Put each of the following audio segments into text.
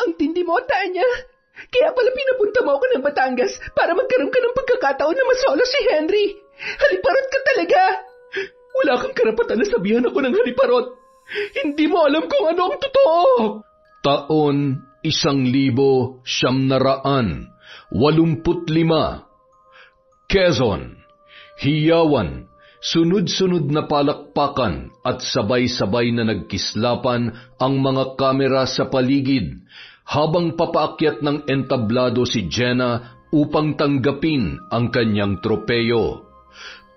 Ang tindi mo, Tanya. Kaya pala pinapunta mo ako ng Batangas para magkaroon ka ng pagkakataon na masolo si Henry. Haliparot ka talaga. Wala kang karapatan na sabihan ako ng haliparot. Hindi mo alam kung ano ang totoo. Taon 1985, Quezon, hiyawan, sunod-sunod na palakpakan at sabay-sabay na nagkislapan ang mga kamera sa paligid habang papaakyat ng entablado si Jenna upang tanggapin ang kanyang tropeyo.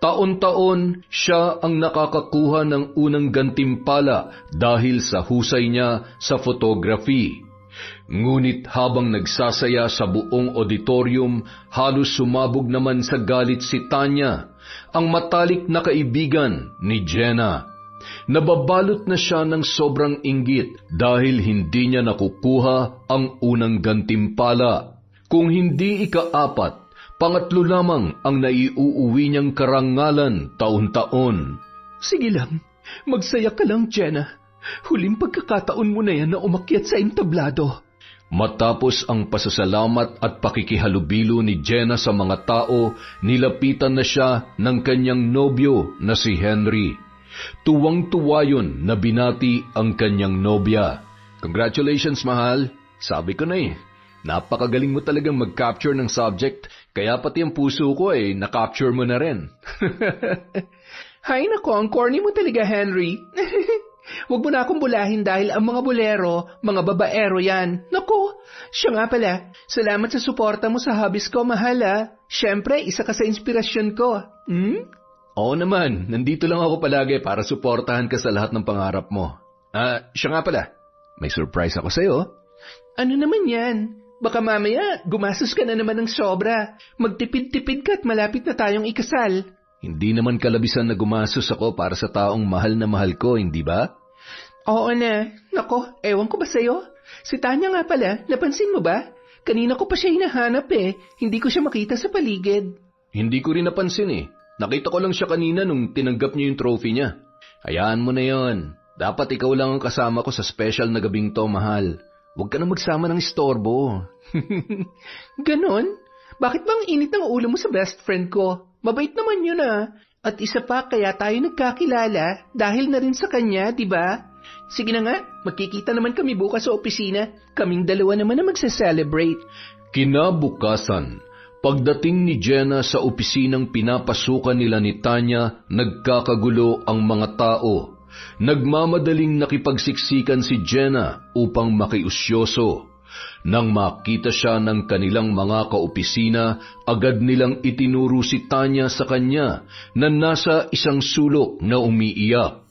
Taon-taon siya ang nakakakuha ng unang gantimpala dahil sa husay niya sa photography. Ngunit habang nagsasaya sa buong auditorium, halos sumabog naman sa galit si Tanya, ang matalik na kaibigan ni Jenna. Nababalot na siya ng sobrang inggit dahil hindi niya nakukuha ang unang gantimpala. Kung hindi ika-4, pangatlo lamang ang naiuuwi niyang karangalan taon-taon. Sige lang, magsaya ka lang, Jenna. Huling pagkakataon mo na yan na umakyat sa entablado. Matapos ang pasasalamat at pakikihalubilo ni Jenna sa mga tao, nilapitan na siya ng kanyang nobyo na si Henry. Tuwang-tuwa yun na binati ang kanyang nobya. Congratulations, mahal. Sabi ko na napakagaling mo talagang mag-capture ng subject, kaya pati ang puso ko na-capture mo na rin. Hay nako, ang corny mo talaga, Henry. Huwag mo na akong bulahin dahil ang mga bolero, mga babaero yan. Naku, siya nga pala. Salamat sa suporta mo sa hobbies ko, mahal ah. Siyempre, isa ka sa inspirasyon ko. Oo naman, nandito lang ako palagi para suportahan ka sa lahat ng pangarap mo. Siya nga pala, may surprise ako sa'yo. Ano naman yan? Baka mamaya, gumastos ka na naman ng sobra. Magtipid-tipid ka at malapit na tayong ikasal. Hindi naman kalabisan na gumastos ako para sa taong mahal na mahal ko, hindi ba? Oo na. Nako, ewan ko ba sa'yo? Si Tanya nga pala, napansin mo ba? Kanina ko pa siya hinahanap Hindi ko siya makita sa paligid. Hindi ko rin napansin Nakita ko lang siya kanina nung tinanggap niyo yung trophy niya. Hayaan mo na yon. Dapat ikaw lang ang kasama ko sa special na gabing to, mahal. Huwag ka na magsama ng istorbo. Ganon? Bakit bang init ng ulo mo sa best friend ko? Mabait naman yun At isa pa, kaya tayo nagkakilala dahil na rin sa kanya, di ba? Sige na nga, magkikita naman kami bukas sa opisina. Kaming dalawa naman na magse-celebrate. Kinabukasan, pagdating ni Jenna sa opisinang pinapasukan nila ni Tanya, nagkakagulo ang mga tao. Nagmamadaling nakipagsiksikan si Jenna upang makiusyoso. Nang makita siya ng kanilang mga kaopisina, agad nilang itinuro si Tanya sa kanya na nasa isang sulok na umiiyak.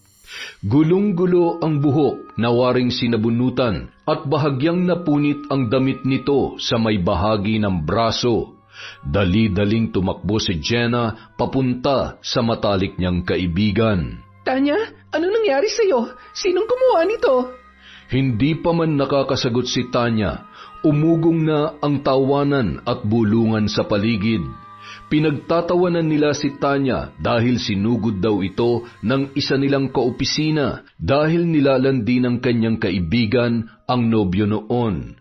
Gulong-gulo ang buhok na waring sinabunutan at bahagyang napunit ang damit nito sa may bahagi ng braso. Dali-daling tumakbo si Jenna papunta sa matalik niyang kaibigan. Tanya, ano nangyari sa'yo? Sinong gumawa nito? Hindi pa man nakakasagot si Tanya, umugong na ang tawanan at bulungan sa paligid. Pinagtatawanan nila si Tanya dahil sinugod daw ito ng isa nilang kaopisina dahil nilalandi ng kanyang kaibigan ang nobyo noon.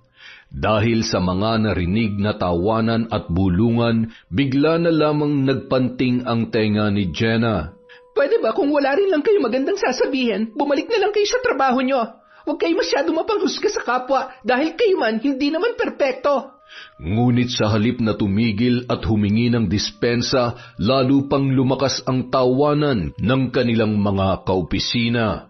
Dahil sa mga narinig na tawanan at bulungan, bigla na lamang nagpanting ang tenga ni Jenna. Pwede ba kung wala rin lang kayo magandang sasabihin, bumalik na lang kayo sa trabaho nyo? Huwag kayo masyado mapanghusga sa kapwa dahil kayo man hindi naman perpekto. Ngunit sa halip na tumigil at humingi ng dispensa, lalo pang lumakas ang tawanan ng kanilang mga kaopisina.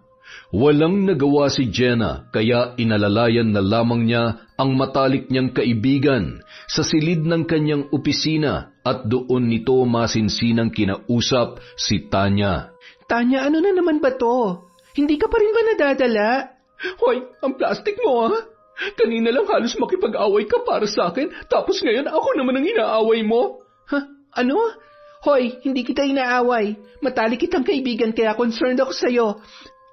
Walang nagawa si Jenna kaya inalalayan na lamang niya ang matalik niyang kaibigan sa silid ng kanyang opisina at doon nito masinsinang kinausap si Tanya. Tanya, ano na naman ba to? Hindi ka pa rin ba nadadala? Hoy, ang plastic mo Kanina lang halos makipag-away ka para sa akin, tapos ngayon ako naman ang inaaway mo. Ano? Hoy, hindi kita inaaway. Matalik kitang kaibigan kaya concerned ako sa'yo.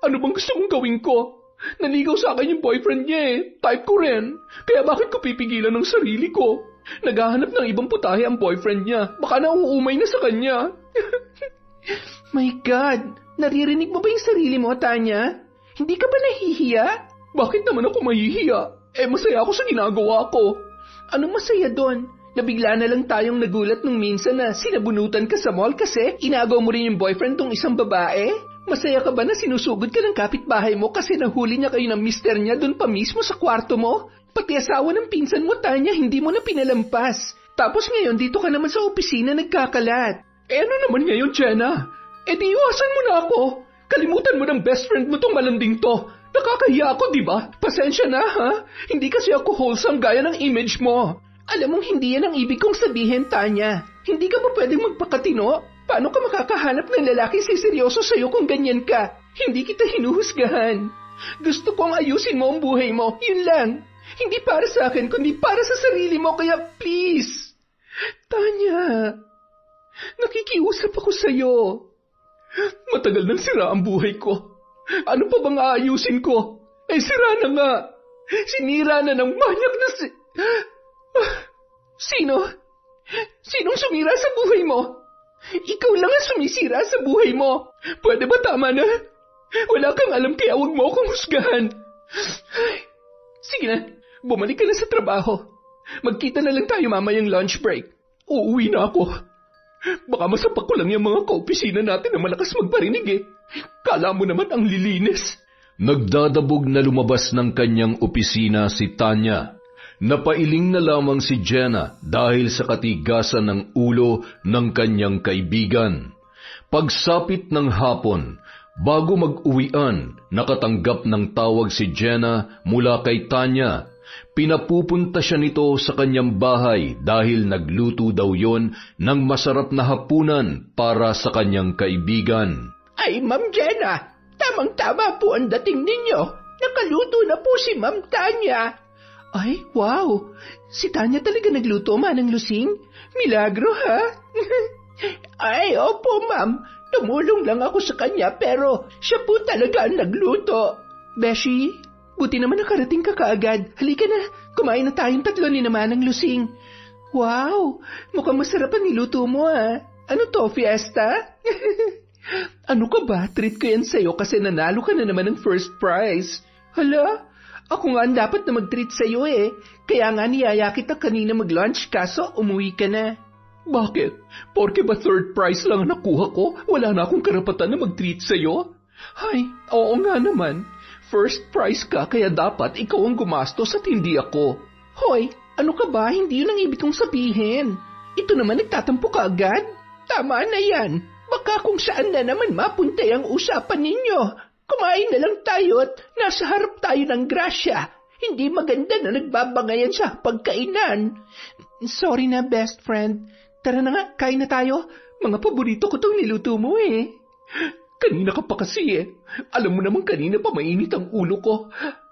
Ano bang gusto kong gawin ko? Naligaw sa akin yung boyfriend niya Type ko rin. Kaya bakit ko pipigilan ng sarili ko? Naghahanap ng ibang putahe ang boyfriend niya. Baka nauumay na sa kanya. My God! Naririnig mo ba yung sarili mo, Tanya? Hindi ka ba nahihiya? Bakit naman ako mahihiya? Masaya ako sa ginagawa ko. Anong masaya doon? Nabigla na lang tayong nagulat nung minsan na sinabunutan ka sa mall kasi inagaw mo rin yung boyfriend tong isang babae? Masaya ka ba na sinusugod ka ng kapitbahay mo kasi nahuli niya kayo ng mister niya doon pa mismo sa kwarto mo? Pati asawa ng pinsan mo, Tanya, hindi mo na pinalampas. Tapos ngayon dito ka naman sa opisina nagkakalat. Ano naman ngayon, Jenna? Di iwasan mo na ako. Kalimutan mo ng best friend mo tong malanding to. Nakakahiya ako, di ba? Pasensya na, ha? Hindi kasi ako wholesome gaya ng image mo. Alam mong hindi yan ang ibig kong sabihin, Tanya. Hindi ka ba pwedeng magpakatino? Paano ka makakahanap ng lalaking siseryoso sa'yo kung ganyan ka? Hindi kita hinuhusgahan. Gusto kong ayusin mo ang buhay mo, yun lang. Hindi para sa akin, kundi para sa sarili mo, kaya please. Tanya, nakikiusap ako sa'yo. Matagal nang sira ang buhay ko. Ano pa bang aayusin ko? Sira na nga. Sinira na ng manyak na Sino? Sinong sumira sa buhay mo? Ikaw lang ang sumisira sa buhay mo. Pwede ba tama na? Wala kang alam kaya huwag mo akong husgahan. Sige na, bumalik ka na sa trabaho. Magkita na lang tayo mamayang lunch break. Uuwi na ako. Baka masapak ko lang yung mga kaopisina natin na malakas magparinig eh. Kala mo naman ang lilinis. Nagdadabog na lumabas ng kanyang opisina si Tanya. Napailing na lamang si Jenna dahil sa katigasan ng ulo ng kanyang kaibigan. Pagsapit ng hapon, bago mag-uwian, nakatanggap ng tawag si Jenna mula kay Tanya. Pinapupunta siya nito sa kanyang bahay dahil nagluto daw yon ng masarap na hapunan para sa kanyang kaibigan. Ay, Ma'am Jenna, tamang-tama po ang dating ninyo. Nakaluto na po si Ma'am Tanya. Ay, wow! Si Tanya talaga nagluto, Manang Lusing? Milagro, ha? Ay, opo, Ma'am. Tumulong lang ako sa kanya pero siya po talaga ang nagluto. Beshi, buti naman nakarating ka kaagad. Halika na, kumain na tayong tatlo ni Manang Lusing. Wow! Mukhang masarap ang niluto mo, ha? Ano to, fiesta? Ano ka ba? Treat ko yan sa'yo kasi nanalo ka na naman ng first prize. Hala? Ako nga ang dapat na mag-treat sa'yo eh. Kaya nga niyaya kita kanina mag-lunch kaso umuwi ka na. Bakit? Porke ba third prize lang ang nakuha ko? Wala na akong karapatan na mag-treat sa'yo? Ay, oo nga naman. First prize ka kaya dapat ikaw ang gumastos at hindi ako. Hoy, ano ka ba? Hindi yun ang ibig kong sabihin. Ito naman nagtatampo ka agad? Tama na yan. Baka kung saan na naman mapuntay ang usapan ninyo. Kumain na lang tayo at nasa harap tayo ng grasya. Hindi maganda na nagbabangayan sa pagkainan. Sorry na, best friend. Tara na nga, kain na tayo. Mga paborito ko tong niluto mo eh. Kanina ka pa kasi eh. Alam mo naman kanina pa mainit ang ulo ko.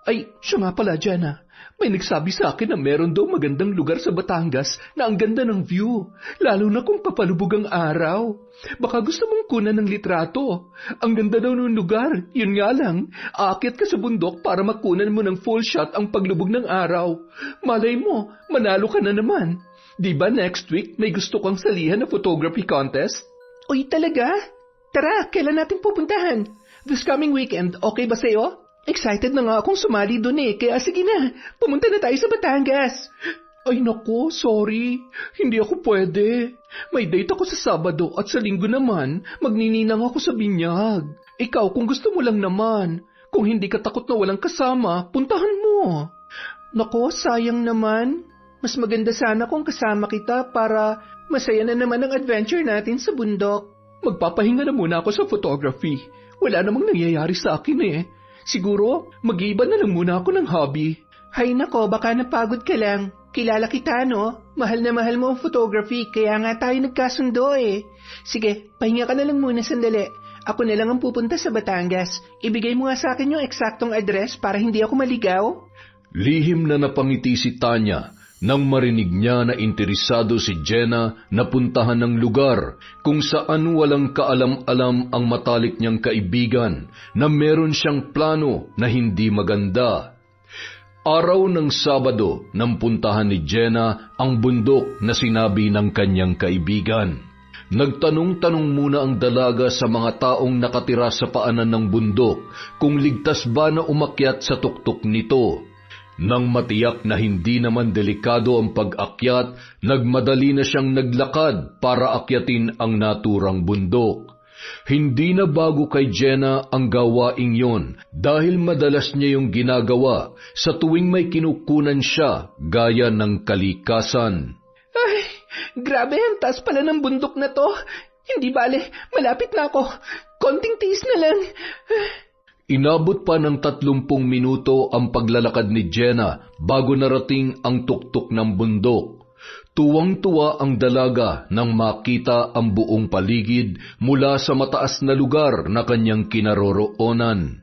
Ay, siya nga pala, Jenna. May nagsabi sa akin na meron daw magandang lugar sa Batangas na ang ganda ng view, lalo na kung papalubog ang araw. Baka gusto mong kunan ng litrato. Ang ganda daw ng lugar, yun nga lang, aakyat ka sa bundok para makunan mo ng full shot ang paglubog ng araw. Malay mo, manalo ka na naman. Di ba next week may gusto kang salihan na photography contest? Uy, talaga? Tara, kailan natin pupuntahan? This coming weekend, okay ba sa'yo? Excited na nga akong sumali doon eh, kaya sige na, pumunta na tayo sa Batangas. Ay nako, sorry, hindi ako pwede. May date ako sa Sabado at sa Linggo naman, magnininang ako sa binyag. Ikaw kung gusto mo lang naman, kung hindi ka takot na walang kasama, puntahan mo. Nako, sayang naman. Mas maganda sana kung kasama kita para masaya na naman ang adventure natin sa bundok. Magpapahinga na muna ako sa photography. Wala namang nangyayari sa akin eh. Siguro, mag-iiba na lang muna ako ng hobby. Hay nako, baka napagod ka lang. Kilala kita, no? Mahal na mahal mo ang photography, kaya nga tayo nagkasundo eh. Sige, pahinga ka na lang muna sandali. Ako na lang ang pupunta sa Batangas. Ibigay mo nga sa akin yung eksaktong address para hindi ako maligaw. Lihim na napangiti si Tanya nang marinig niya na interesado si Jenna na puntahan ng lugar kung saan walang kaalam-alam ang matalik niyang kaibigan na meron siyang plano na hindi maganda. Araw ng Sabado nang puntahan ni Jenna ang bundok na sinabi ng kanyang kaibigan. Nagtanong-tanong muna ang dalaga sa mga taong nakatira sa paanan ng bundok kung ligtas ba na umakyat sa tuktok nito. Nang matiyak na hindi naman delikado ang pag-akyat, nagmadali na siyang naglakad para akyatin ang naturang bundok. Hindi na bago kay Jenna ang gawaing yon dahil madalas niya yung ginagawa sa tuwing may kinukunan siya gaya ng kalikasan. Ay, grabe ang taas pala ng bundok na to. Hindi bale, malapit na ako. Konting tiis na lang. Inabot pa ng 30 minuto ang paglalakad ni Jenna bago narating ang tuktok ng bundok. Tuwang-tuwa ang dalaga nang makita ang buong paligid mula sa mataas na lugar na kanyang kinaroroonan.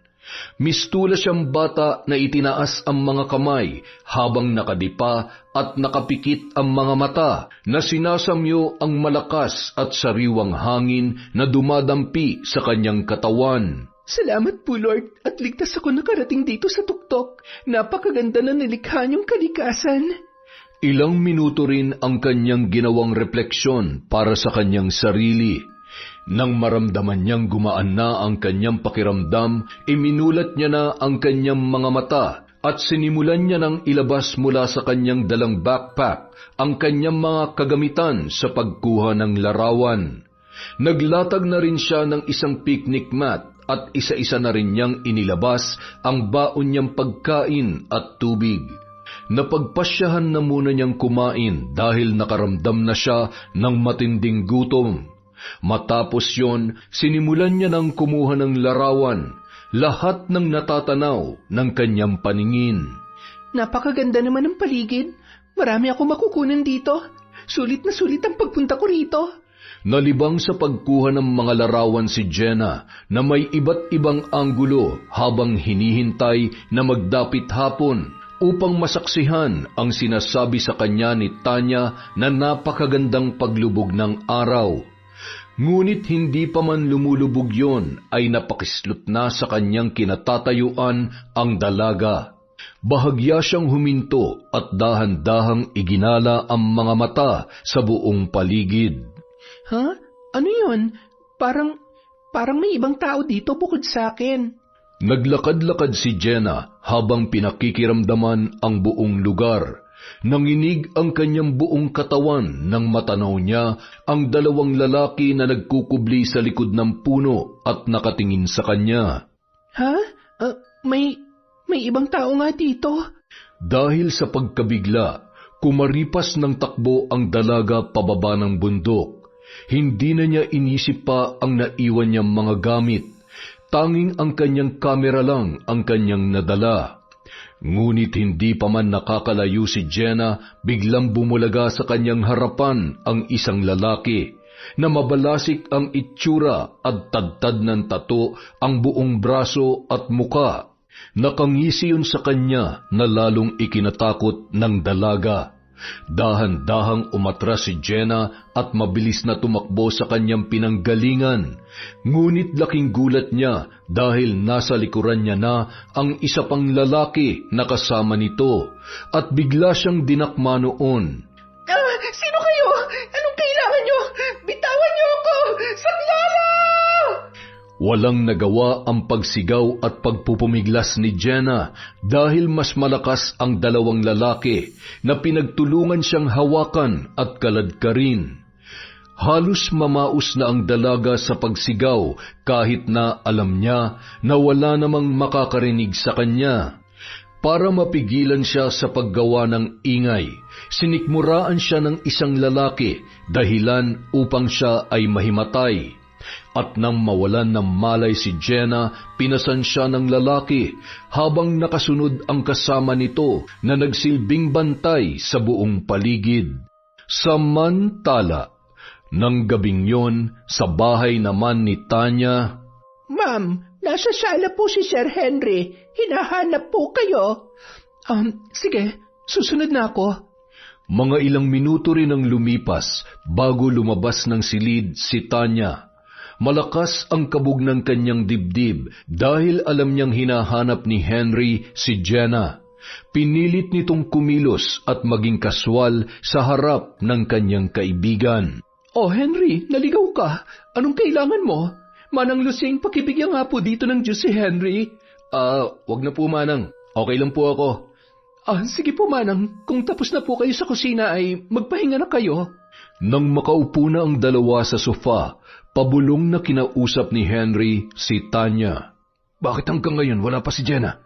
Mistula siyang bata na itinaas ang mga kamay habang nakadipa at nakapikit ang mga mata na sinasamyo ang malakas at sariwang hangin na dumadampi sa kanyang katawan. Salamat po, Lord, at ligtas ako nakarating dito sa tuktok. Napakaganda na nilikha niyong kalikasan. Ilang minuto rin ang kanyang ginawang refleksyon para sa kanyang sarili. Nang maramdaman niyang gumaan na ang kanyang pakiramdam, iminulat niya na ang kanyang mga mata at sinimulan niya nang ilabas mula sa kanyang dalang backpack ang kanyang mga kagamitan sa pagkuha ng larawan. Naglatag na rin siya ng isang picnic mat at isa-isa na rin niyang inilabas ang baon niyang pagkain at tubig. Napagpasyahan na muna niyang kumain dahil nakaramdam na siya ng matinding gutom. Matapos yon, sinimulan niya nang kumuha ng larawan, lahat ng natatanaw ng kanyang paningin. Napakaganda naman ng paligid. Marami ako makukunan dito. Sulit na sulit ang pagpunta ko rito. Nalibang sa pagkuha ng mga larawan si Jenna na may iba't ibang anggulo habang hinihintay na magdapit hapon upang masaksihan ang sinasabi sa kanya ni Tanya na napakagandang paglubog ng araw. Ngunit hindi pa man lumulubog yon ay napakislot na sa kanyang kinatatayuan ang dalaga. Bahagya siyang huminto at dahan-dahang iginala ang mga mata sa buong paligid. Ha? Ano yun? Parang may ibang tao dito bukod sa akin. Naglakad-lakad si Jenna habang pinakikiramdaman ang buong lugar. Nanginig ang kanyang buong katawan nang matanaw niya ang dalawang lalaki na nagkukubli sa likod ng puno at nakatingin sa kanya. Ha? May ibang tao nga dito. Dahil sa pagkabigla, kumaripas ng takbo ang dalaga pababa ng bundok. Hindi na niya inisip pa ang naiwan niyang mga gamit. Tanging ang kanyang kamera lang ang kanyang nadala. Ngunit hindi pa man nakakalayo si Jenna, biglang bumulaga sa kanyang harapan ang isang lalaki na mabalasik ang itsura at tadtad ng tato ang buong braso at muka. Nakangisi yun sa kanya na lalong ikinatakot ng dalaga. Dahan-dahang umatras si Jenna at mabilis na tumakbo sa kanyang pinanggalingan. Ngunit laking gulat niya dahil nasa likuran niya na ang isa pang lalaki na kasama nito at bigla siyang dinakma noon. Sino kayo? Anong kailangan niyo? Bitawan niyo ako! Saklala! Walang nagawa ang pagsigaw at pagpupumiglas ni Jenna dahil mas malakas ang dalawang lalaki na pinagtulungan siyang hawakan at kaladkarin. Halos mamaus na ang dalaga sa pagsigaw kahit na alam niya na wala namang makakarinig sa kanya. Para mapigilan siya sa paggawa ng ingay, sinikmuraan siya ng isang lalaki dahilan upang siya ay mahimatay. At nang mawalan ng malay si Jenna, pinasan siya ng lalaki habang nakasunod ang kasama nito na nagsilbing bantay sa buong paligid. Samantala, nang gabing yon, sa bahay naman ni Tanya, Ma'am, nasa sala po si Sir Henry. Hinahanap po kayo. Sige, susunod na ako. Mga ilang minuto rin ang lumipas bago lumabas ng silid si Tanya. Malakas ang kabog ng kanyang dibdib dahil alam niyang hinahanap ni Henry si Jenna. Pinilit nitong kumilos at maging kaswal sa harap ng kanyang kaibigan. Oh Henry, naligaw ka. Anong kailangan mo? Manang Lusing, pakibigyan nga po dito ng juice si Henry. Wag na po manang. Okay lang po ako. Sige po, Manang. Kung tapos na po kayo sa kusina ay magpahinga na kayo. Nang makaupo na ang dalawa sa sofa, pabulong na kinausap ni Henry si Tanya. Bakit hanggang ngayon wala pa si Jenna?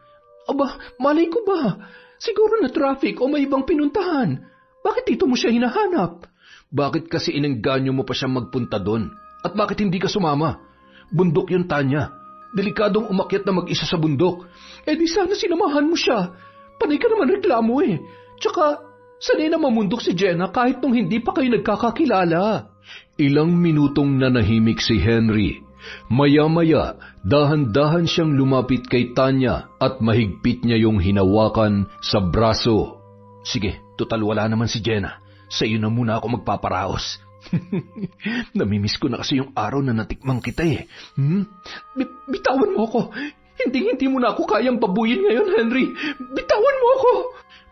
Aba, malay ko ba? Siguro na traffic o may ibang pinuntahan. Bakit dito mo siya hinahanap? Bakit kasi inengganyo mo pa siya magpunta doon? At bakit hindi ka sumama? Bundok yun, Tanya. Delikadong umakyat na mag-isa sa bundok. Di sana sinamahan mo siya. Panay ka naman reklamo eh. Tsaka, sanay na mamundok si Jenna kahit nung hindi pa kayo nagkakakilala. Ilang minutong nanahimik si Henry. Maya-maya, dahan-dahan siyang lumapit kay Tanya at mahigpit niya yung hinawakan sa braso. Sige, total wala naman si Jenna. Sa iyo na muna ako magpaparaos. Namimiss ko na kasi yung araw na natikmang kita eh. Bitawan mo ako. Hindi mo na ako kayang babuyin ngayon, Henry. Bitawan mo ako.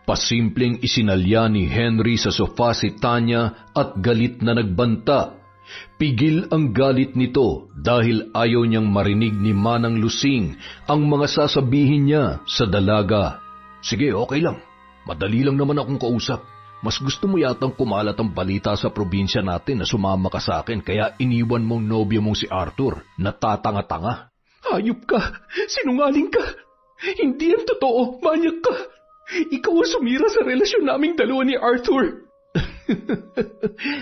Pasimpleng isinalya ni Henry sa sofa si Tanya at galit na nagbanta. Pigil ang galit nito dahil ayaw niyang marinig ni Manang Lusing ang mga sasabihin niya sa dalaga. Sige, okay lang. Madali lang naman akong kausap. Mas gusto mo yatang kumalat ang balita sa probinsya natin na sumama ka sa akin kaya iniwan mong nobyo mong si Arthur na tatanga-tanga. Hayop ka! Sinungaling ka! Hindi yan totoo! Manyak ka! Ikaw ang sumira sa relasyon naming dalawa ni Arthur!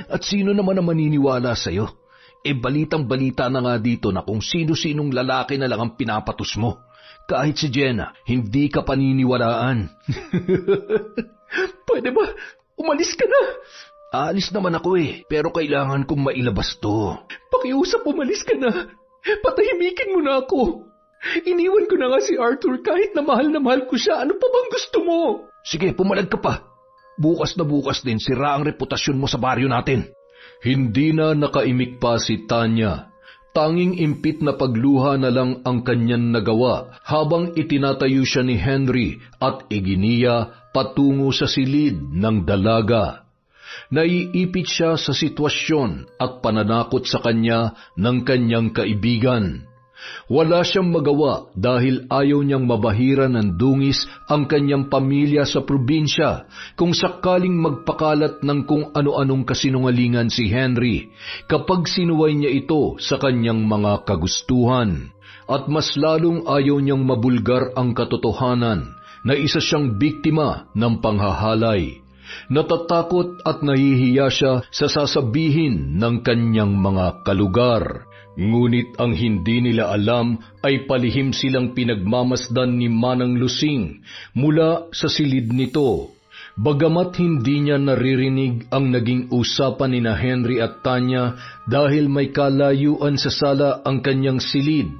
At sino naman ang maniniwala sa'yo? Balitang-balita na nga dito na kung sino-sinong lalaki na lang ang pinapatos mo. Kahit si Jenna, hindi ka paniniwalaan. Pwede ba? Umalis ka na! Alis naman ako pero kailangan kong mailabas to. Pakiusap, umalis ka na! Patahimikin mo na ako! Iniwan ko na nga si Arthur kahit na mahal ko siya. Ano pa bang gusto mo? Sige, pumalag ka pa. Bukas na bukas din sira ang reputasyon mo sa baryo natin. Hindi na nakaimik pa si Tanya. Tanging impit na pagluha na lang ang kanyan nagawa habang itinatayo siya ni Henry at iginiya patungo sa silid ng dalaga. Naiipit siya sa sitwasyon at pananakot sa kanya ng kanyang kaibigan. Wala siyang magawa dahil ayaw niyang mabahiran ng dungis ang kanyang pamilya sa probinsya kung sakaling magpakalat ng kung ano-anong kasinungalingan si Henry kapag sinuway niya ito sa kanyang mga kagustuhan. At mas lalong ayaw niyang mabulgar ang katotohanan na isa siyang biktima ng panghahalay. Natatakot at nahihiya siya sa sasabihin ng kanyang mga kalugar. Ngunit ang hindi nila alam ay palihim silang pinagmamasdan ni Manang Lusing mula sa silid nito. Bagamat hindi niya naririnig ang naging usapan ni na Henry at Tanya dahil may kalayuan sa sala ang kanyang silid,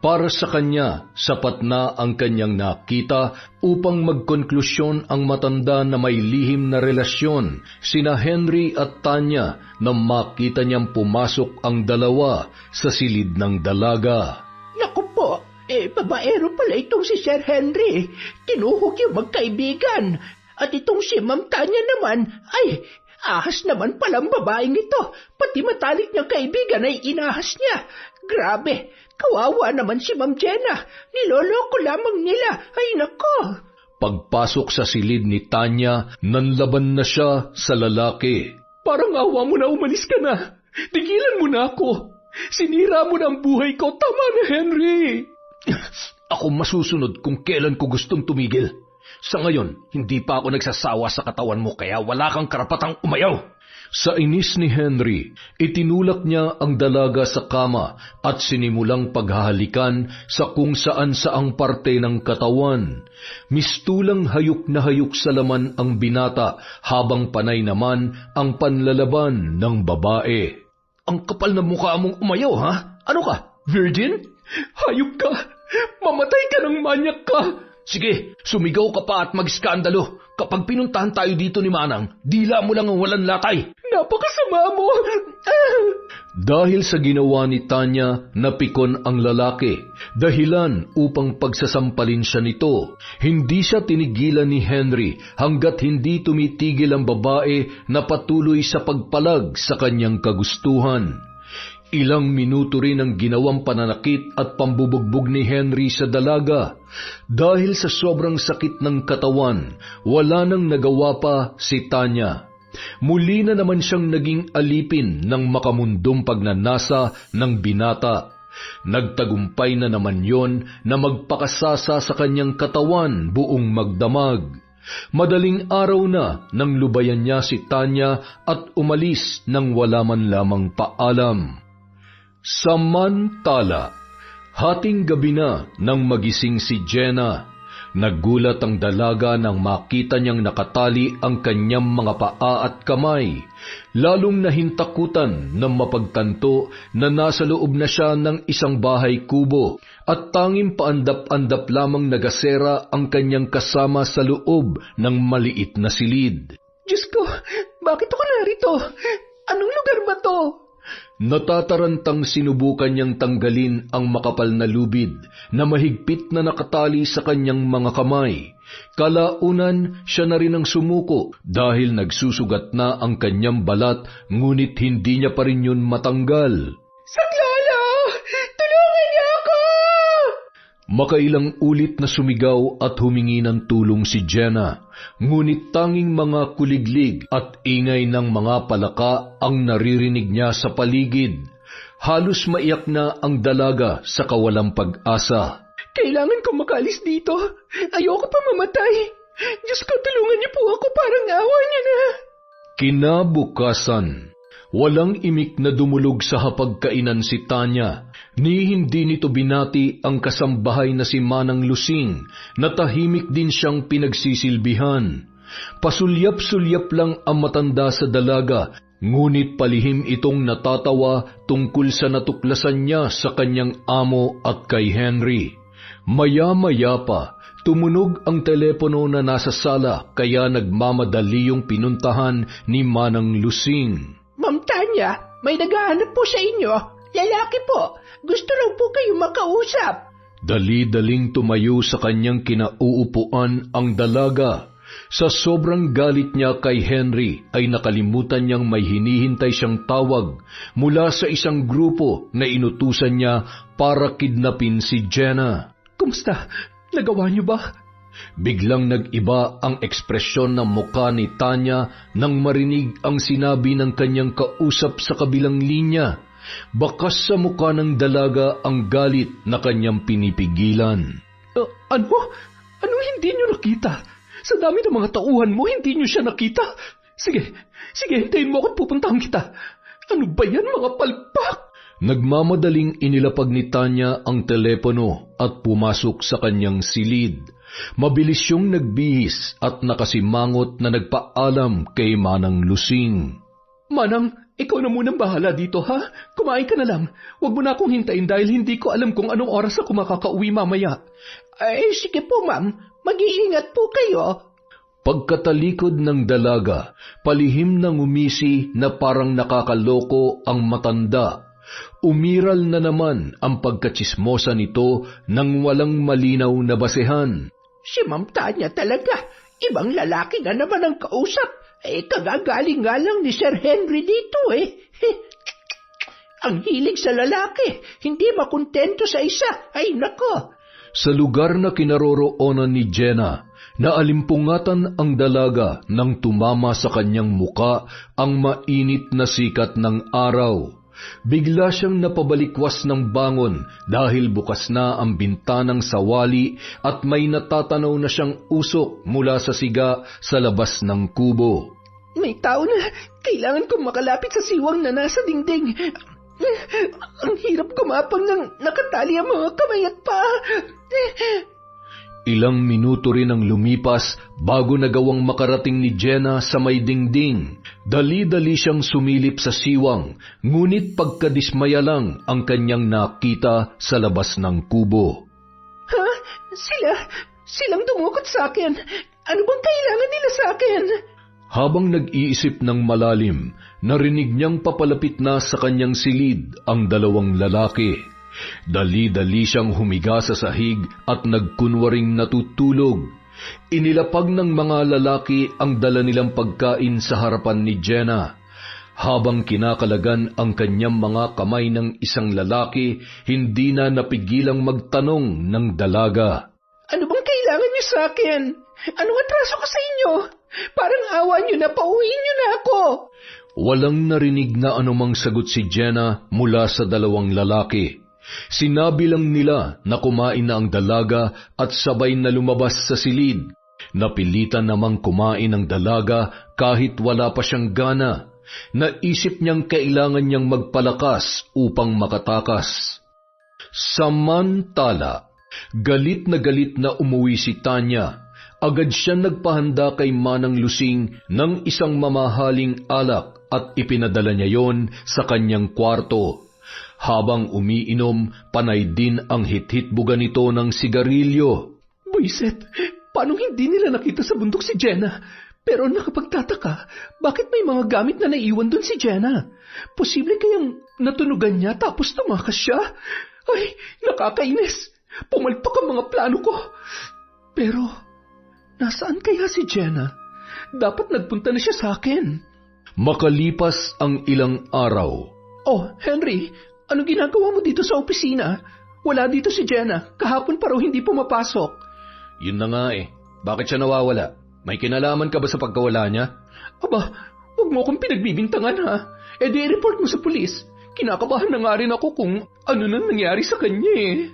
para sa kanya, sapat na ang kanyang nakita upang magkonklusyon ang matanda na may lihim na relasyon sina Henry at Tanya na makita niyang pumasok ang dalawa sa silid ng dalaga. Naku po, babaero pala itong si Sir Henry. Tinuhog yung magkaibigan. At itong si Ma'am Tanya naman, ahas naman palang babaeng ito. Pati matalik niyang kaibigan ay inahas niya. Grabe, kawawa naman si Ma'am Jenna. Niloloko lamang nila. Ay nako! Pagpasok sa silid ni Tanya, nanlaban na siya sa lalaki. Parang awa mo na, umalis ka na. Tigilan mo na ako. Sinira mo na ang buhay ko. Tama na, Henry. Ako masusunod kung kailan ko gustong tumigil. Sa ngayon, hindi pa ako nagsasawa sa katawan mo kaya wala kang karapatang umayaw. Sa inis ni Henry, itinulak niya ang dalaga sa kama at sinimulang paghahalikan sa kung saan saang parte ng katawan. Mistulang hayok na hayok sa laman ang binata habang panay naman ang panlalaban ng babae. Ang kapal na mukha mong umayaw, ha? Ano ka? Virgin? Hayop ka! Mamatay ka ng manyak ka! Sige, sumigaw ka pa at mag-skandalo. Kapag pinuntahan tayo dito ni Manang, dila mo lang ang walang latay. Napakasama mo! Dahil sa ginawa ni Tanya, napikon ang lalaki. Dahilan upang pagsasampalin siya nito. Hindi siya tinigilan ni Henry hanggat hindi tumitigil ang babae na patuloy sa pagpalag sa kanyang kagustuhan. Ilang minuto rin ang ginawang pananakit at pambubugbog ni Henry sa dalaga. Dahil sa sobrang sakit ng katawan, wala nang nagawa pa si Tanya. Muli na naman siyang naging alipin ng makamundong pagnanasa ng binata. Nagtagumpay na naman yon na magpakasasa sa kanyang katawan buong magdamag. Madaling araw na nang lubayan niya si Tanya at umalis nang wala man lamang paalam. Samantala, hating gabi na nang magising si Jenna. Nagulat ang dalaga nang makita niyang nakatali ang kanyang mga paa at kamay. Lalong nahintakutan nang mapagtanto na nasa loob na siya ng isang bahay kubo at tanging paandap-andap lamang nagasera ang kanyang kasama sa loob ng maliit na silid. Diyos ko, bakit ako narito? Anong lugar ba to? Natatarantang sinubukan niyang tanggalin ang makapal na lubid na mahigpit na nakatali sa kanyang mga kamay. Kalaunan siya na rin ang sumuko dahil nagsusugat na ang kanyang balat, ngunit hindi niya pa rin yun matanggal. Saklolo! Tulungan niyo ako! Makailang ulit na sumigaw at humingi ng tulong si Jenna, ngunit tanging mga kuliglig at ingay ng mga palaka ang naririnig niya sa paligid. Halos maiyak na ang dalaga sa kawalang pag-asa. Kailangan kong makaalis dito. Ayoko pa mamatay. Diyos ko, tulungan niyo po ako, parang awa niyo na. Kinabukasan, walang imik na dumulog sa hapagkainan si Tanya, ni hindi nito binati ang kasambahay na si Manang Lusing, na tahimik din siyang pinagsisilbihan. Pasulyap-sulyap lang ang matanda sa dalaga, ngunit palihim itong natatawa tungkol sa natuklasan niya sa kanyang amo at kay Henry. Maya-maya pa, tumunog ang telepono na nasa sala, kaya nagmamadali yung pinuntahan ni Manang Lusing. Ma'am Tanya, may naghahanap po sa inyo. Lalaki po. Gusto raw po kayo makausap. Dali-daling tumayo sa kanyang kinauupuan ang dalaga. Sa sobrang galit niya kay Henry ay nakalimutan niyang may hinihintay siyang tawag mula sa isang grupo na inutusan niya para kidnapin si Jenna. Kumusta? Nagawa niyo ba? Biglang nag-iba ang ekspresyon ng mukha ni Tanya nang marinig ang sinabi ng kanyang kausap sa kabilang linya. Bakas sa mukha ng dalaga ang galit na kanyang pinipigilan. Ano? Ano hindi niyo nakita? Sa dami ng mga tauhan mo, hindi niyo siya nakita? Sige, hintayin mo ako't pupuntahan kita. Ano ba yan, mga palpak? Nagmamadaling inilapag ni Tanya ang telepono at pumasok sa kanyang silid. Mabilis siyang nagbihis at nakasimangot na nagpaalam kay Manang Lusing. Manang, ikaw na munang bahala dito, ha? Kumain ka na lang. Huwag mo na akong hintayin dahil hindi ko alam kung anong oras ako makakauwi mamaya. Ay, sige po, ma'am. Mag-iingat po kayo. Pagkatalikod ng dalaga, palihim nang umisi na parang nakakaloko ang matanda. Umiral na naman ang pagkatsismosa nito nang walang malinaw na basehan. Si Ma'am Tanya talaga. Ibang lalaki nga naman ang kausap. Kagagaling nga lang ni Sir Henry dito Ang hilig sa lalaki, hindi makontento sa isa. Ay nako! Sa lugar na kinaroroonan ni Jenna, naalimpungatan ang dalaga nang tumama sa kanyang muka ang mainit na sikat ng araw. Bigla siyang napabalikwas ng bangon dahil bukas na ang bintanang sawali at may natatanaw na siyang usok mula sa siga sa labas ng kubo. May tao na. Kailangan kong makalapit sa siwang na nasa dingding. Ang hirap gumapang nang nakatali ang mga kamay at paa. Ilang minuto rin ang lumipas bago nagawang makarating ni Jenna sa may dingding. Dali-dali siyang sumilip sa siwang, ngunit pagkadismaya lang ang kanyang nakita sa labas ng kubo. Ha? Silang dumukot sa akin. Ano bang kailangan nila sa akin? Habang nag-iisip ng malalim, narinig niyang papalapit na sa kanyang silid ang dalawang lalaki. Dali-dali siyang humiga sa sahig at nagkunwaring natutulog. Inilapag ng mga lalaki ang dala nilang pagkain sa harapan ni Jenna. Habang kinakalagan ang kanyang mga kamay ng isang lalaki, hindi na napigilang magtanong ng dalaga. Ano bang kailangan niyo sa akin? Anong atraso ko sa inyo? Parang awa niyo na, pauwiin niyo na ako. Walang narinig na anumang sagot si Jenna mula sa dalawang lalaki. Sinabi lang nila na kumain na ang dalaga at sabay na lumabas sa silid. Napilitan namang kumain ang dalaga kahit wala pa siyang gana. Naisip niyang kailangan niyang magpalakas upang makatakas. Samantala, galit na umuwi si Tanya. Agad siya nagpahanda kay Manang Lusing ng isang mamahaling alak at ipinadala niya yon sa kanyang kwarto. Habang umiinom, panay din ang hit-hitbuga nito ng sigarilyo. Buiset, paano hindi nila nakita sa bundok si Jenna? Pero nakapagtataka, bakit may mga gamit na naiwan doon si Jenna? Posible kayang natunugan niya tapos tumakas siya? Ay, nakakainis! Pumalpak ang mga plano ko. Pero, nasaan kaya si Jenna? Dapat nagpunta na siya sa akin. Makalipas ang ilang araw. Oh, Henry, anong ginagawa mo dito sa opisina? Wala dito si Jenna. Kahapon pa raw hindi pumapasok. Yun na nga eh. Bakit siya nawawala? May kinalaman ka ba sa pagkawala niya? Aba, huwag mo akong pinagbibintangan ha. E di i-report mo sa pulis. Kinakabahan na nga rin ako kung ano nang nangyari sa kanya eh.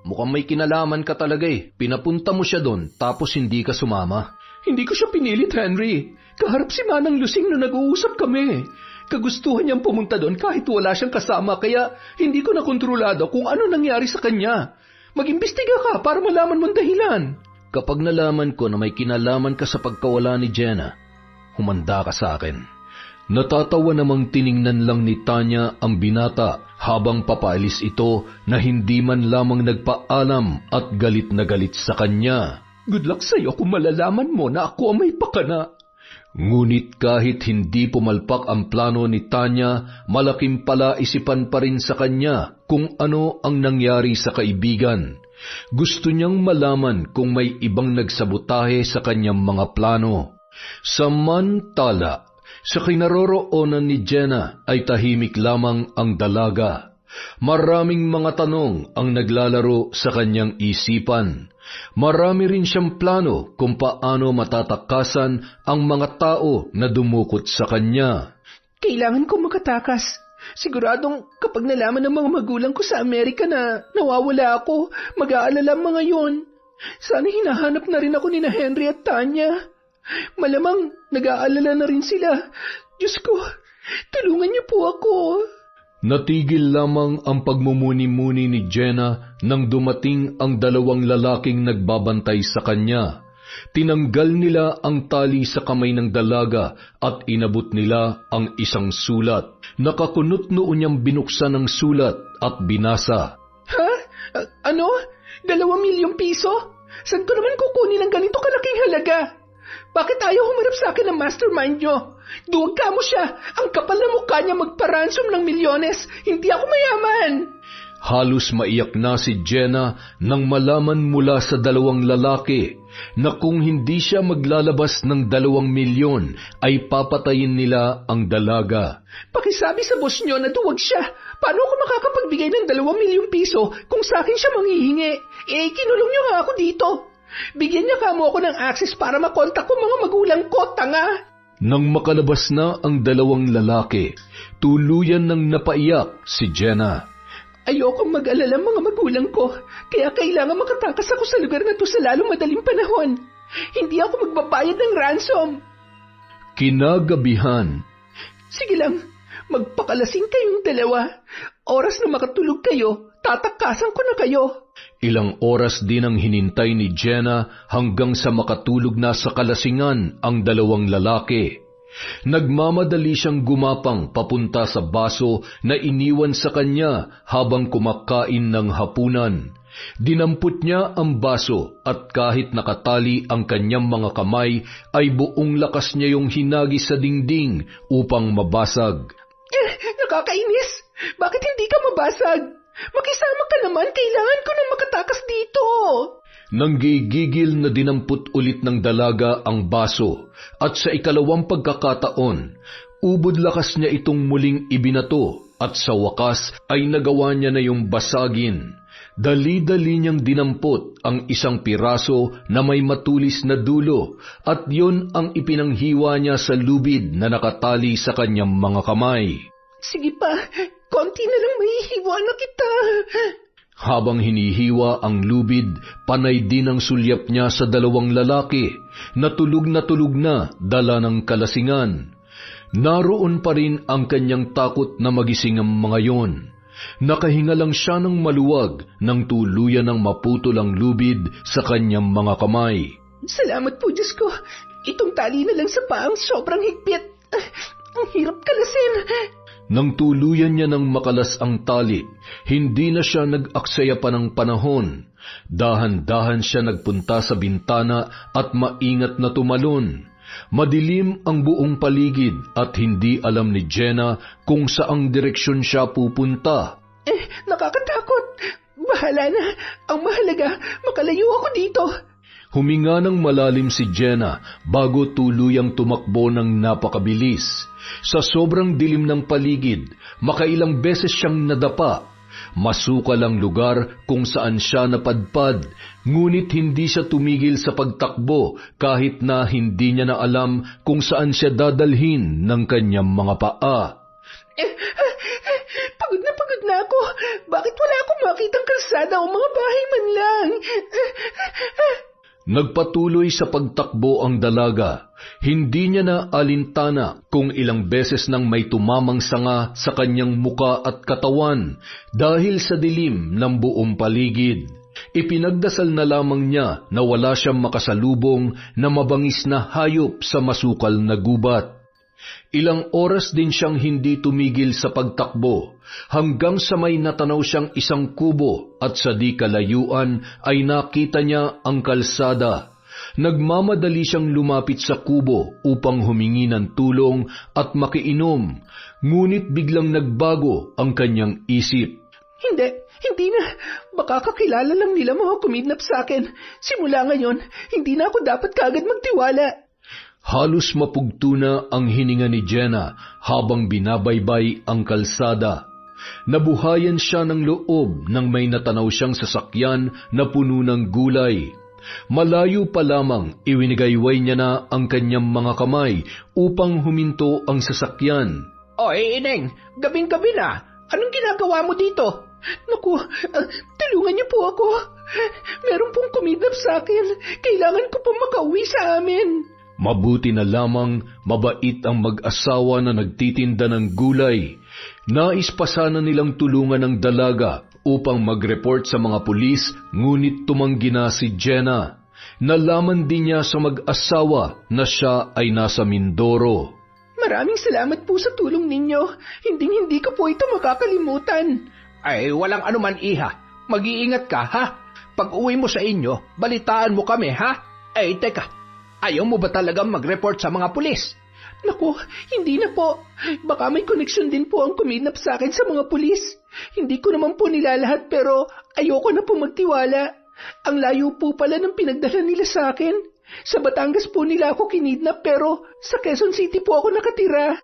Mukhang may kinalaman ka talaga eh. Pinapunta mo siya doon tapos hindi ka sumama. Hindi ko siya pinilit, Henry. Kaharap si Manang Lusing na nag-uusap kami. Kagustuhan niyang pumunta doon kahit wala siyang kasama kaya hindi ko nakontrolado kung ano nangyari sa kanya. Mag-imbestiga ka para malaman mong dahilan. Kapag nalaman ko na may kinalaman ka sa pagkawala ni Jenna, humanda ka sa akin. Natatawa namang tiningnan lang ni Tanya ang binata habang papaalis ito na hindi man lamang nagpaalam at galit na galit sa kanya. Good luck sa'yo kung malalaman mo na ako ang may pakana. Ngunit kahit hindi pumalpak ang plano ni Tanya, malaking palaisipan pa rin sa kanya kung ano ang nangyari sa kaibigan. Gusto niyang malaman kung may ibang nagsabotahe sa kanyang mga plano. Samantala, sa kinaroroonan ni Jenna ay tahimik lamang ang dalaga. Maraming mga tanong ang naglalaro sa kanyang isipan. Marami rin siyang plano kung paano matatakasan ang mga tao na dumukot sa kanya. Kailangan kong makatakas. Siguradong kapag nalaman ng mga magulang ko sa Amerika na nawawala ako, mag-aalala ang mga yon. Sana hinahanap na rin ako ni na Henry at Tanya. Malamang nag-aalala na rin sila. Diyos ko, tulungan niyo po ako. Natigil lamang ang pagmumuni-muni ni Jenna nang dumating ang dalawang lalaking nagbabantay sa kanya. Tinanggal nila ang tali sa kamay ng dalaga at inabot nila ang isang sulat. Nakakunot noon niyang binuksan ang sulat at binasa. Ha? Ano? 2 milyong piso? Saan ko naman kukunin ang ganito kalaking halaga? Bakit ayaw humarap sa akin ng mastermind nyo? Duwag ka mo siya. Ang kapal na mukha niya magparansom ng milyones. Hindi ako mayaman. Halos maiyak na si Jenna nang malaman mula sa dalawang lalaki na kung hindi siya maglalabas ng 2 milyon ay papatayin nila ang dalaga. Pakisabi sa boss nyo na duwag siya. Paano ako makakapagbigay ng 2 milyong piso kung sa akin siya manghihingi? Eh, kinulong nyo nga ako dito. Bigyan niya kamo ako ng access para makontak ko mga magulang ko, tanga. Nang makalabas na ang dalawang lalaki, tuluyan nang napaiyak si Jenna. Ayokong mag-alala mga magulang ko, kaya kailangan makatakas ako sa lugar na to sa lalong madaling panahon. Hindi ako magbabayad ng ransom. Kinagabihan. Sige lang, magpakalasing kayong dalawa. Oras na makatulog kayo, tatakasan ko na kayo. Ilang oras din ang hinintay ni Jenna hanggang sa makatulog na sa kalasingan ang dalawang lalaki. Nagmamadali siyang gumapang papunta sa baso na iniwan sa kanya habang kumakain ng hapunan. Dinampot niya ang baso at kahit nakatali ang kanyang mga kamay ay buong lakas niya yung hinagi sa dingding upang mabasag. Nakakainis! Bakit hindi ka mabasag? Makisama ka naman, kailangan ko nang makatakas dito. Nanggigigil na dinampot ulit ng dalaga ang baso at sa ikalawang pagkakataon, ubod lakas niya itong muling ibinato at sa wakas ay nagawa niya na yung basagin. Dali-dali niyang dinampot ang isang piraso na may matulis na dulo at yon ang ipinanghiwa niya sa lubid na nakatali sa kanyang mga kamay. Sige pa, konti na lang mahihiwa na kita. Habang hinihiwa ang lubid, panay din ang sulyap niya sa dalawang lalaki na tulog na dala ng kalasingan. Naroon pa rin ang kanyang takot na magising ang mga yon. Nakahinga lang siya ng maluwag nang tuluyan ng maputol ang lubid sa kanyang mga kamay. Salamat po, Diyos ko. Itong tali na lang sa paang sobrang higpit. Ang hirap kalasin. Nang tuluyan niya ng makalas ang tali, hindi na siya nag-aksaya pa ng panahon. Dahan-dahan siya nagpunta sa bintana at maingat na tumalon. Madilim ang buong paligid at hindi alam ni Jenna kung saang direksyon siya pupunta. Nakakatakot. Bahala na. Ang mahalaga, makalayo ako dito. Huminga ng malalim si Jenna bago tuluyang tumakbo ng napakabilis. Sa sobrang dilim ng paligid, makailang beses siyang nadapa. Masukal ang lugar kung saan siya napadpad, ngunit hindi siya tumigil sa pagtakbo kahit na hindi niya na alam kung saan siya dadalhin ng kanyang mga paa. Pagod na ako. Bakit wala akong makitang kalsada o mga bahay man lang? Nagpatuloy sa pagtakbo ang dalaga. Hindi niya na alintana kung ilang beses nang may tumamang sanga sa kanyang muka at katawan dahil sa dilim ng buong paligid. Ipinagdasal na lamang niya na wala siyang makasalubong na mabangis na hayop sa masukal na gubat. Ilang oras din siyang hindi tumigil sa pagtakbo hanggang sa may natanaw siyang isang kubo at sa di kalayuan ay nakita niya ang kalsada. Nagmamadali siyang lumapit sa kubo upang humingi ng tulong at makiinom, ngunit biglang nagbago ang kanyang isip. Hindi na. Baka kakilala lang nila mga kumidnap sa akin. Simula ngayon, hindi na ako dapat kaagad magtiwala. Halos mapugto na ang hininga ni Jenna habang binabaybay ang kalsada. Nabuhayan siya ng loob nang may natanaw siyang sasakyan na puno ng gulay. Malayo pa lamang iwinigayway niya na ang kanyang mga kamay upang huminto ang sasakyan. Oy, Ineng, gabing-gabi na. Anong ginagawa mo dito? Naku, tulungan niyo po ako. Meron pong kumidnap sa akin. Kailangan ko pong makauwi sa amin. Mabuti na lamang mabait ang mag-asawa na nagtitinda ng gulay. Nais pa sana nilang tulungan ng dalaga upang mag-report sa mga pulis, ngunit tumanggi na si Jenna. Nalaman din niya sa mag-asawa na siya ay nasa Mindoro. Maraming salamat po sa tulong ninyo. Hindi ko po ito makakalimutan. Ay, walang anuman, Iha. Mag-iingat ka, ha? Pag uwi mo sa inyo, balitaan mo kami, ha? Ay, teka. Ayaw mo ba talagang mag-report sa mga pulis? Naku, hindi na po. Baka may koneksyon din po ang kumidnap sa akin sa mga pulis. Hindi ko naman po nilalahat pero ayoko na po magtiwala. Ang layo po pala ng pinagdala nila sa akin. Sa Batangas po nila ako kinidnap pero sa Quezon City po ako nakatira.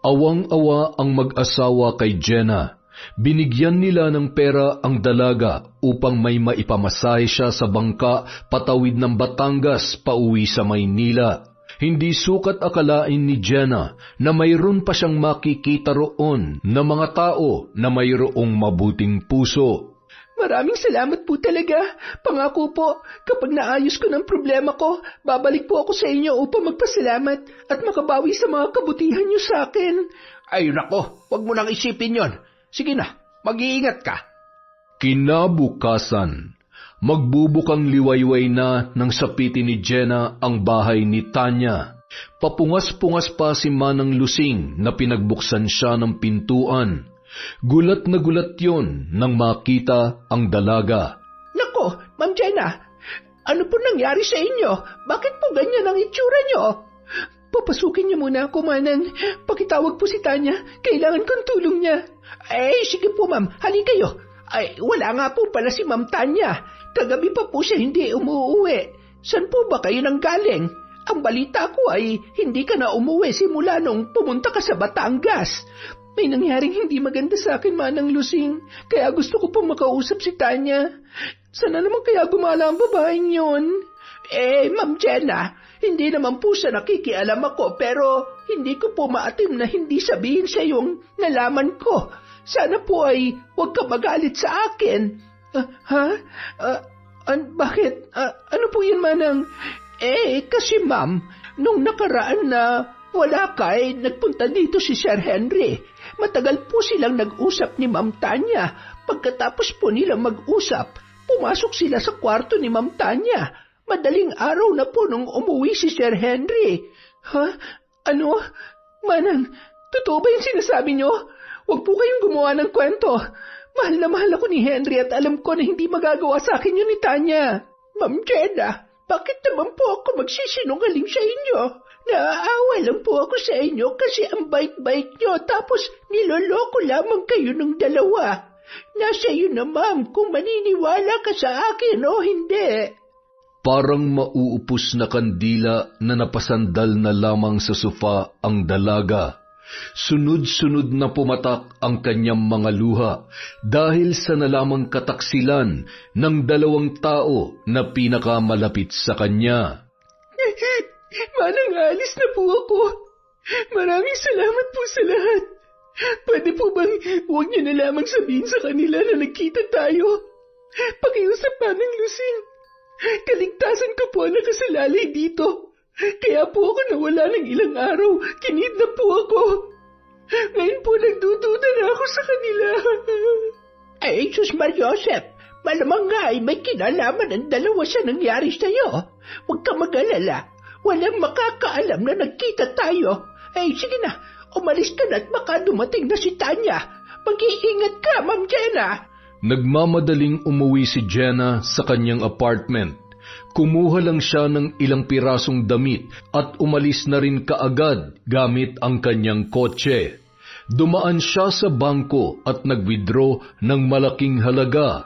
Awang-awa ang mag-asawa kay Jenna. Binigyan nila ng pera ang dalaga upang may maipamasahe siya sa bangka patawid ng Batangas pauwi sa Maynila. Hindi sukat akalain ni Jenna na mayroon pa siyang makikita roon na mga tao na mayroong mabuting puso. Maraming salamat po talaga. Pangako po, kapag naayos ko ng problema ko, babalik po ako sa inyo upang magpasalamat at makabawi sa mga kabutihan niyo sa akin. Ay nako, wag mo nang isipin yon. Sige na, mag-iingat ka. Kinabukasan, magbubukang liwayway na nang sapitin ni Jenna ang bahay ni Tanya. Papungas-pungas pa si Manang Lusing na pinagbuksan siya ng pintuan. Gulat na gulat yon nang makita ang dalaga. Nako, Ma'am Jenna, ano po nangyari sa inyo? Bakit po ganyan ang itsura niyo? Papasukin niyo muna ako, Manang. Pakitawag po si Tanya. Kailangan kong tulong niya. Sige po, ma'am. Halika kayo. Ay, wala nga po pala si Ma'am Tanya. Kagabi pa po siya hindi umuuwi. Saan po ba kayo nanggaling? Ang balita ko ay hindi ka na umuwi simula nung pumunta ka sa Batangas. May nangyaring hindi maganda sa akin, Manang Lusing. Kaya gusto ko po makausap si Tanya. Sana naman kaya gumala ang babaeng yon? Ma'am Jenna, hindi naman po siya nakikialam ako pero hindi ko po maatim na hindi sabihin sa yung nalaman ko. Sana po ay huwag ka magalit sa akin. Bakit? Ano po yun, Manang? Kasi ma'am, nung nakaraan na wala ka nagpunta dito si Sir Henry. Matagal po silang nag-usap ni Ma'am Tanya. Pagkatapos po nilang mag-usap, pumasok sila sa kwarto ni Ma'am Tanya. Madaling araw na po nung umuwi si Sir Henry. Ano? Manang, totoo ba yung sinasabi nyo? Huwag po kayong gumawa ng kwento. Mahal na mahal ako ni Henry at alam ko na hindi magagawa sa akin yun ni Tanya. Ma'am Jenna, bakit naman po ako magsisinungaling sa inyo? Naaawa lang po ako sa inyo kasi ang bait-bait nyo tapos niloloko lamang kayo ng dalawa. Nasa iyo na ma'am kung maniniwala ka sa akin o hindi. Parang mauupos na kandila na napasandal na lamang sa sofa ang dalaga. Sunod-sunod na pumatak ang kanyang mga luha dahil sa nalamang kataksilan ng dalawang tao na pinakamalapit sa kanya. Manang, alis na po ako. Maraming salamat po sa lahat. Pwede po bang huwag niyo na lamang sabihin sa kanila na nagkita tayo? Pakiusap, Manang Lusing. Kaligtasan ko po ang nakasalalay dito. Kaya po ako nawala ng ilang araw. Kinidnap po ako. Ngayon po nagdududa na ako sa kanila. Jesus Mariosep, malamang nga ay may kinalaman ang dalawa sa nangyari sa'yo. Huwag ka mag-alala. Walang makakaalam na nagkita tayo. Sige na, umalis ka na at baka dumating na si Tanya. Mag-iingat ka, Ma'am Jenna. Nagmamadaling umuwi si Jenna sa kanyang apartment. Kumuha lang siya ng ilang pirasong damit at umalis na rin kaagad gamit ang kanyang kotse. Dumaan siya sa bangko at nag-withdraw ng malaking halaga.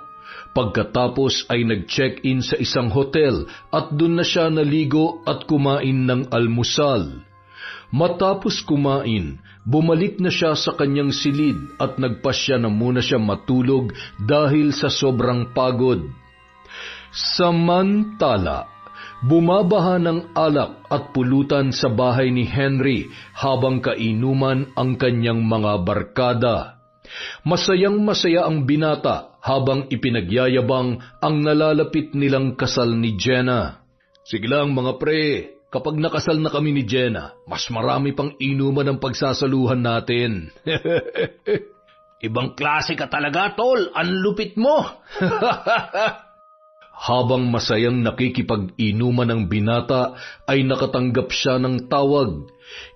Pagkatapos ay nag-check-in sa isang hotel at doon na siya naligo at kumain ng almusal. Matapos kumain, bumalik na siya sa kanyang silid at nagpasya na muna siya matulog dahil sa sobrang pagod. Samantala, bumabaha ng alak at pulutan sa bahay ni Henry habang kainuman ang kanyang mga barkada. Masayang-masaya ang binata habang ipinagyayabang ang nalalapit nilang kasal ni Jenna. Sige lang mga pre, kapag nakasal na kami ni Jenna, mas marami pang inuman ang pagsasaluhan natin. Ibang klase ka talaga, tol. Ang lupit mo. Habang masayang nakikipag-inuman ang binata, ay nakatanggap siya ng tawag.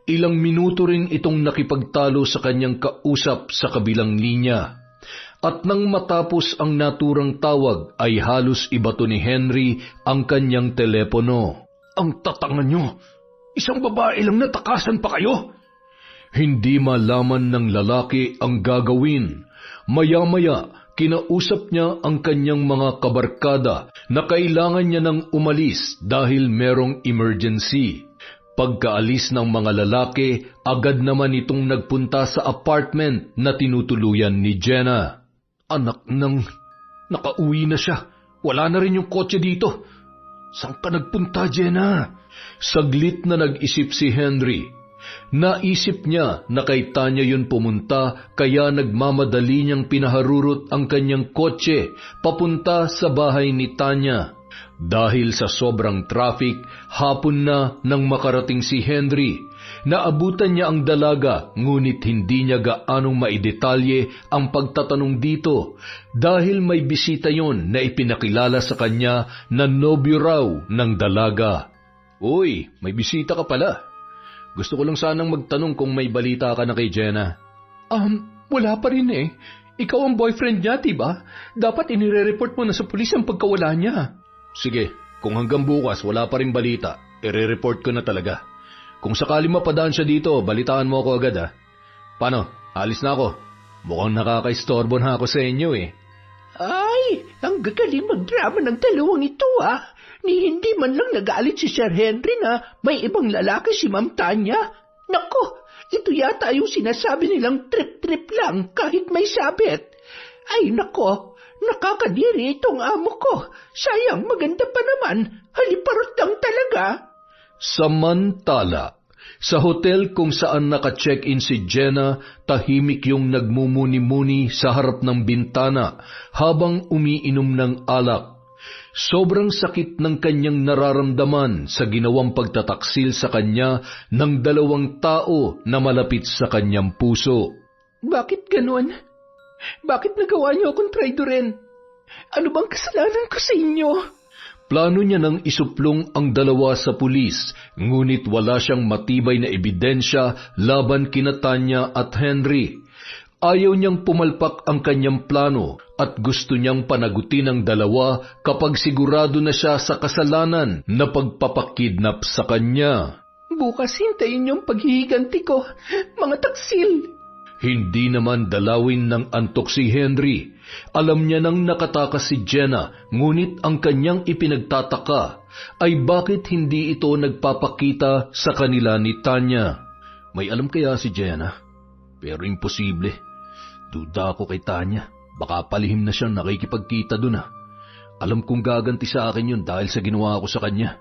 Ilang minuto rin itong nakipagtalo sa kanyang kausap sa kabilang linya. At nang matapos ang naturang tawag, ay halos ibato ni Henry ang kanyang telepono. Ang tatangan nyo! Isang babae lang natakasan pa kayo! Hindi malaman ng lalaki ang gagawin. Maya-maya, kinausap niya ang kanyang mga kabarkada na kailangan niya nang umalis dahil merong emergency. Pagkaalis ng mga lalaki, agad naman itong nagpunta sa apartment na tinutuluyan ni Jenna. Anak nang, nakauwi na siya. Wala na rin yung kotse dito. Saan ka nagpunta, Jenna? Saglit na nag-isip si Henry. Naisip niya na kay Tanya yun pumunta kaya nagmamadali niyang pinaharurot ang kanyang kotse papunta sa bahay ni Tanya. Dahil sa sobrang traffic, hapon na nang makarating si Henry. Naabutan niya ang dalaga ngunit hindi niya gaanong maidetalye ang pagtatanong dito dahil may bisita yon na ipinakilala sa kanya na nobyo raw ng dalaga. Uy, may bisita ka pala. Gusto ko lang sanang magtanong kung may balita ka na kay Jenna. Wala pa rin eh. Ikaw ang boyfriend niya, diba? Dapat inire-report mo na sa pulis ang pagkawala niya. Sige, kung hanggang bukas wala pa rin balita, ire-report ko na talaga. Kung sakali mapadaan siya dito, balitaan mo ako agad ha. Paano? Alis na ako. Mukhang nakakaistorbo na ako sa inyo eh. Ay, ang gagaling magdrama ng dalawang ito Ni hindi man lang nagalit si Sir Henry na may ibang lalaki si Ma'am Tanya. Nako, ito yata yung sinasabi nilang trip-trip lang kahit may sabit. Ay nako, nakakadiri itong amo ko. Sayang, maganda pa naman. Haliparot lang talaga. Samantala, sa hotel kung saan naka-check-in si Jenna, tahimik yung nagmumuni-muni sa harap ng bintana habang umiinom ng alak. Sobrang sakit ng kanyang nararamdaman sa ginawang pagtataksil sa kanya ng dalawang tao na malapit sa kanyang puso. Bakit ganun? Bakit nagawa niyo akong traidorin? Ano bang kasalanan ko sa inyo? Plano niya nang isuplong ang dalawa sa pulis, ngunit wala siyang matibay na ebidensya laban kina Tanya at Henry. Ayaw niyang pumalpak ang kanyang plano at gusto niyang panagutin ang dalawa kapag sigurado na siya sa kasalanan na pagpapakidnap sa kanya. Bukas hintayin niyong paghihiganti ko, mga taksil. Hindi naman dalawin ng antok si Henry. Alam niya nang nakatakas si Jenna, ngunit ang kanyang ipinagtataka ay bakit hindi ito nagpapakita sa kanila ni Tanya. May alam kaya si Jenna? Pero imposible. Duda ako kay Tanya. Baka palihim na siyang nakikipagkita dun Alam kong gaganti sa akin yun dahil sa ginawa ko sa kanya.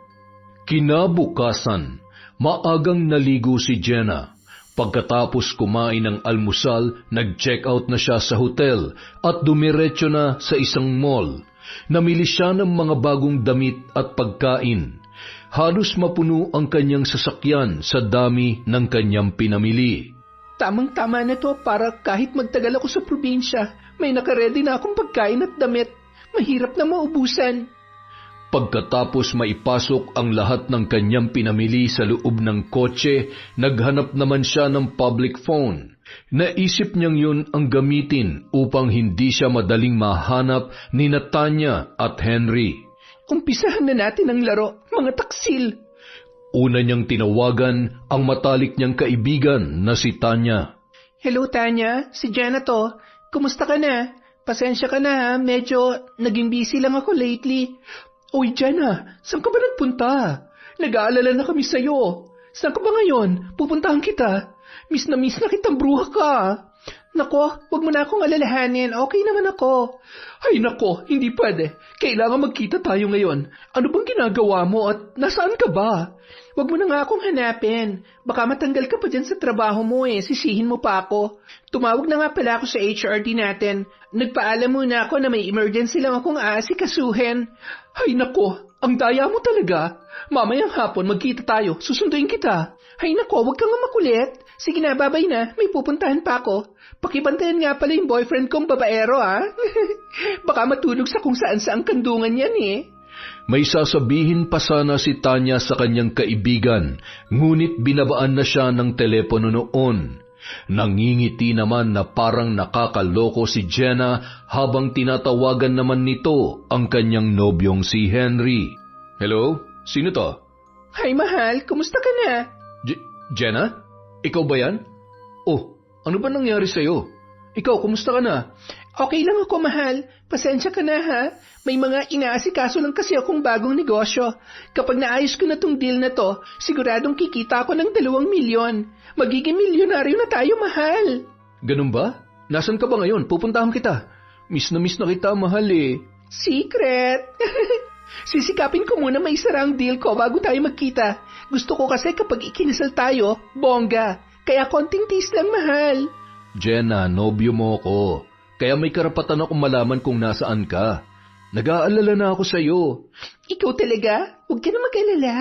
Kinabukasan, maagang naligo si Jenna. Pagkatapos kumain ng almusal, nag-check out na siya sa hotel at dumiretso na sa isang mall. Namili siya ng mga bagong damit at pagkain. Halos mapuno ang kanyang sasakyan sa dami ng kanyang pinamili. Tamang-tama na to para kahit magtagal ako sa probinsya, may nakaredy na akong pagkain at damit. Mahirap na maubusan. Pagkatapos maipasok ang lahat ng kanyang pinamili sa loob ng kotse, naghanap naman siya ng public phone. Naisip niyang yun ang gamitin upang hindi siya madaling mahanap ni Tanya at Henry. Umpisahan na natin ang laro, mga taksil. Una niyang tinawagan ang matalik niyang kaibigan na si Tanya. Hello Tanya, si Jenna to. Kumusta ka na? Pasensya ka na medyo naging busy lang ako lately. Uy Jenna, saan ka ba nagpunta? Nag-aalala na kami sa'yo. Saan ka ba ngayon? Pupuntahan kita. Miss na kitang bruha ka. Nako, wag mo na akong alalahanin. Okay naman ako. Ay nako, hindi pwede. Kailangan magkita tayo ngayon. Ano bang ginagawa mo at nasaan ka ba? Wag mo na nga akong hanapin. Baka matanggal ka pa dyan sa trabaho mo Sisihin mo pa ako. Tumawag na nga pala ako sa HRD natin. Nagpaalam muna ako na may emergency lang akong aasikasuhin. Ay nako, ang daya mo talaga. Mamayang hapon magkita tayo. Susunduin kita. Ay nako, wag kang makulit. Sige na, babay na. May pupuntahan pa ako. Pakibantayan nga pala yung boyfriend kong babaero Baka matulog sa kung saan-saang kandungan yan May sasabihin pa sana si Tanya sa kanyang kaibigan, ngunit binabaan na siya ng telepono noon. Nangingiti naman na parang nakakaloko si Jenna habang tinatawagan naman nito ang kanyang nobyong si Henry. Hello? Sino to? Hi mahal, kumusta ka na? Jenna? Ikaw ba yan? Oh, ano ba nangyari sa'yo? Ikaw, kumusta ka na? Okay lang ako, mahal. Pasensya ka na, ha? May mga inaasikaso lang kasi akong bagong negosyo. Kapag naayos ko na tong deal na to, siguradong kikita ako ng 2 milyon. Magiging milyonaryo na tayo, mahal. Ganun ba? Nasaan ka ba ngayon? Pupuntahan kita. Miss na kita, mahal Secret! Sisikapin ko muna maisara ang deal ko bago tayo magkita. Gusto ko kasi kapag ikinasal tayo, bongga. Kaya konting taste lang, mahal. Jenna, nobyo mo ko. Kaya may karapatan akong malaman kung nasaan ka. Nag-aalala na ako sa'yo. Ikaw talaga? Huwag ka na mag-alala.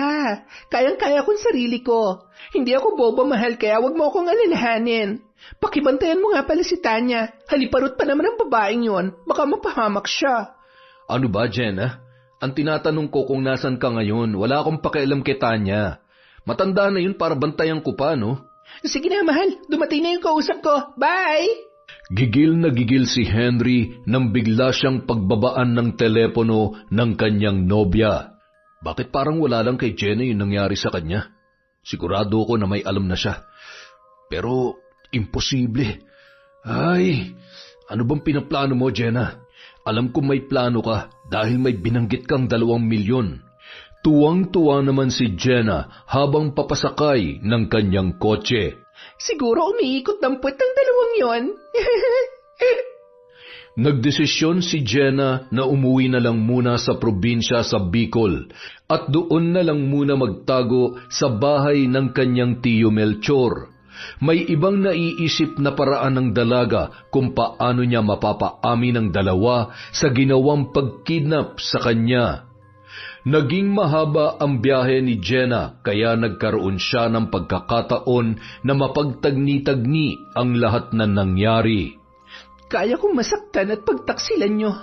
Kayang-kaya kong sarili ko. Hindi ako bobo, mahal, kaya huwag mo akong alalahanin. Pakibantayan mo nga pala si Tanya. Haliparot pa naman ang babaeng yon. Baka mapahamak siya. Ano ba, Jenna? Ang tinatanong ko kung nasan ka ngayon, wala akong pakialam kay Tanya. Matanda na yun para bantayan ko pa, no? Sige na, mahal. Dumating na yung kausap ko. Bye! Gigil na gigil si Henry nang bigla siyang pagbabaan ng telepono ng kanyang nobya. Bakit parang wala lang kay Jenny yung nangyari sa kanya? Sigurado ko na may alam na siya. Pero, imposible. Ay, ano bang pinaplano mo, Jenna? Alam ko may plano ka dahil may binanggit kang 2 milyon. Tuwang-tuwa naman si Jenna habang papasakay ng kanyang kotse. Siguro umiikot dampot ng 2 yon. Nagdesisyon si Jenna na umuwi na lang muna sa probinsya sa Bicol at doon na lang muna magtago sa bahay ng kanyang tiyo Melchor. May ibang naiisip na paraan ng dalaga kung paano niya mapapaamin ang dalawa sa ginawang pagkidnap sa kanya. Naging mahaba ang biyahe ni Jenna kaya nagkaroon siya ng pagkakataon na mapagtagni-tagni ang lahat na nangyari. Kaya kong masaktan at pagtaksilan nyo.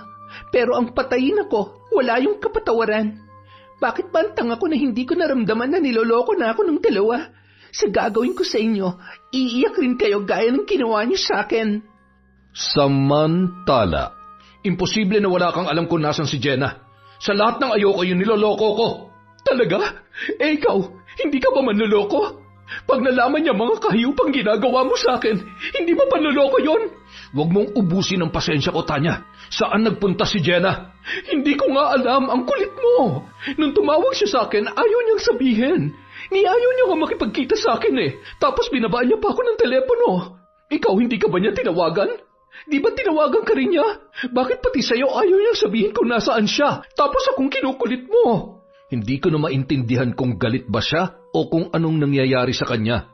Pero ang patayin ako, wala yung kapatawaran. Bakit ba ang tanga ko na hindi ko naramdaman na niloloko na ako ng 2? Sa gagawin ko sa inyo, iiyak rin kayo gaya ng ginawa nyo sa akin. Samantala, imposible na wala kang alam kung nasan si Jenna. Sa lahat ng ayoko yung niloloko ko. Talaga? Eh ikaw, hindi ka ba manloloko? Pag nalaman niya mga kahiyupang ginagawa mo sa akin, hindi ba panloloko yon? Huwag mong ubusin ang pasensya ko, Tanya. Saan nagpunta si Jenna? Hindi ko nga alam, ang kulit mo. Nung tumawag siya sa akin, ayaw niyang sabihin. Ayaw niya nga makipagkita sa akin eh. Tapos binabaan niya pa ako ng telepono. Ikaw, hindi ka ba niya tinawagan? Di ba tinawagan ka rin niya? Bakit pati sa'yo ayaw niyang sabihin kung nasaan siya? Tapos akong kinukulit mo. Hindi ko na maintindihan kung galit ba siya o kung anong nangyayari sa kanya.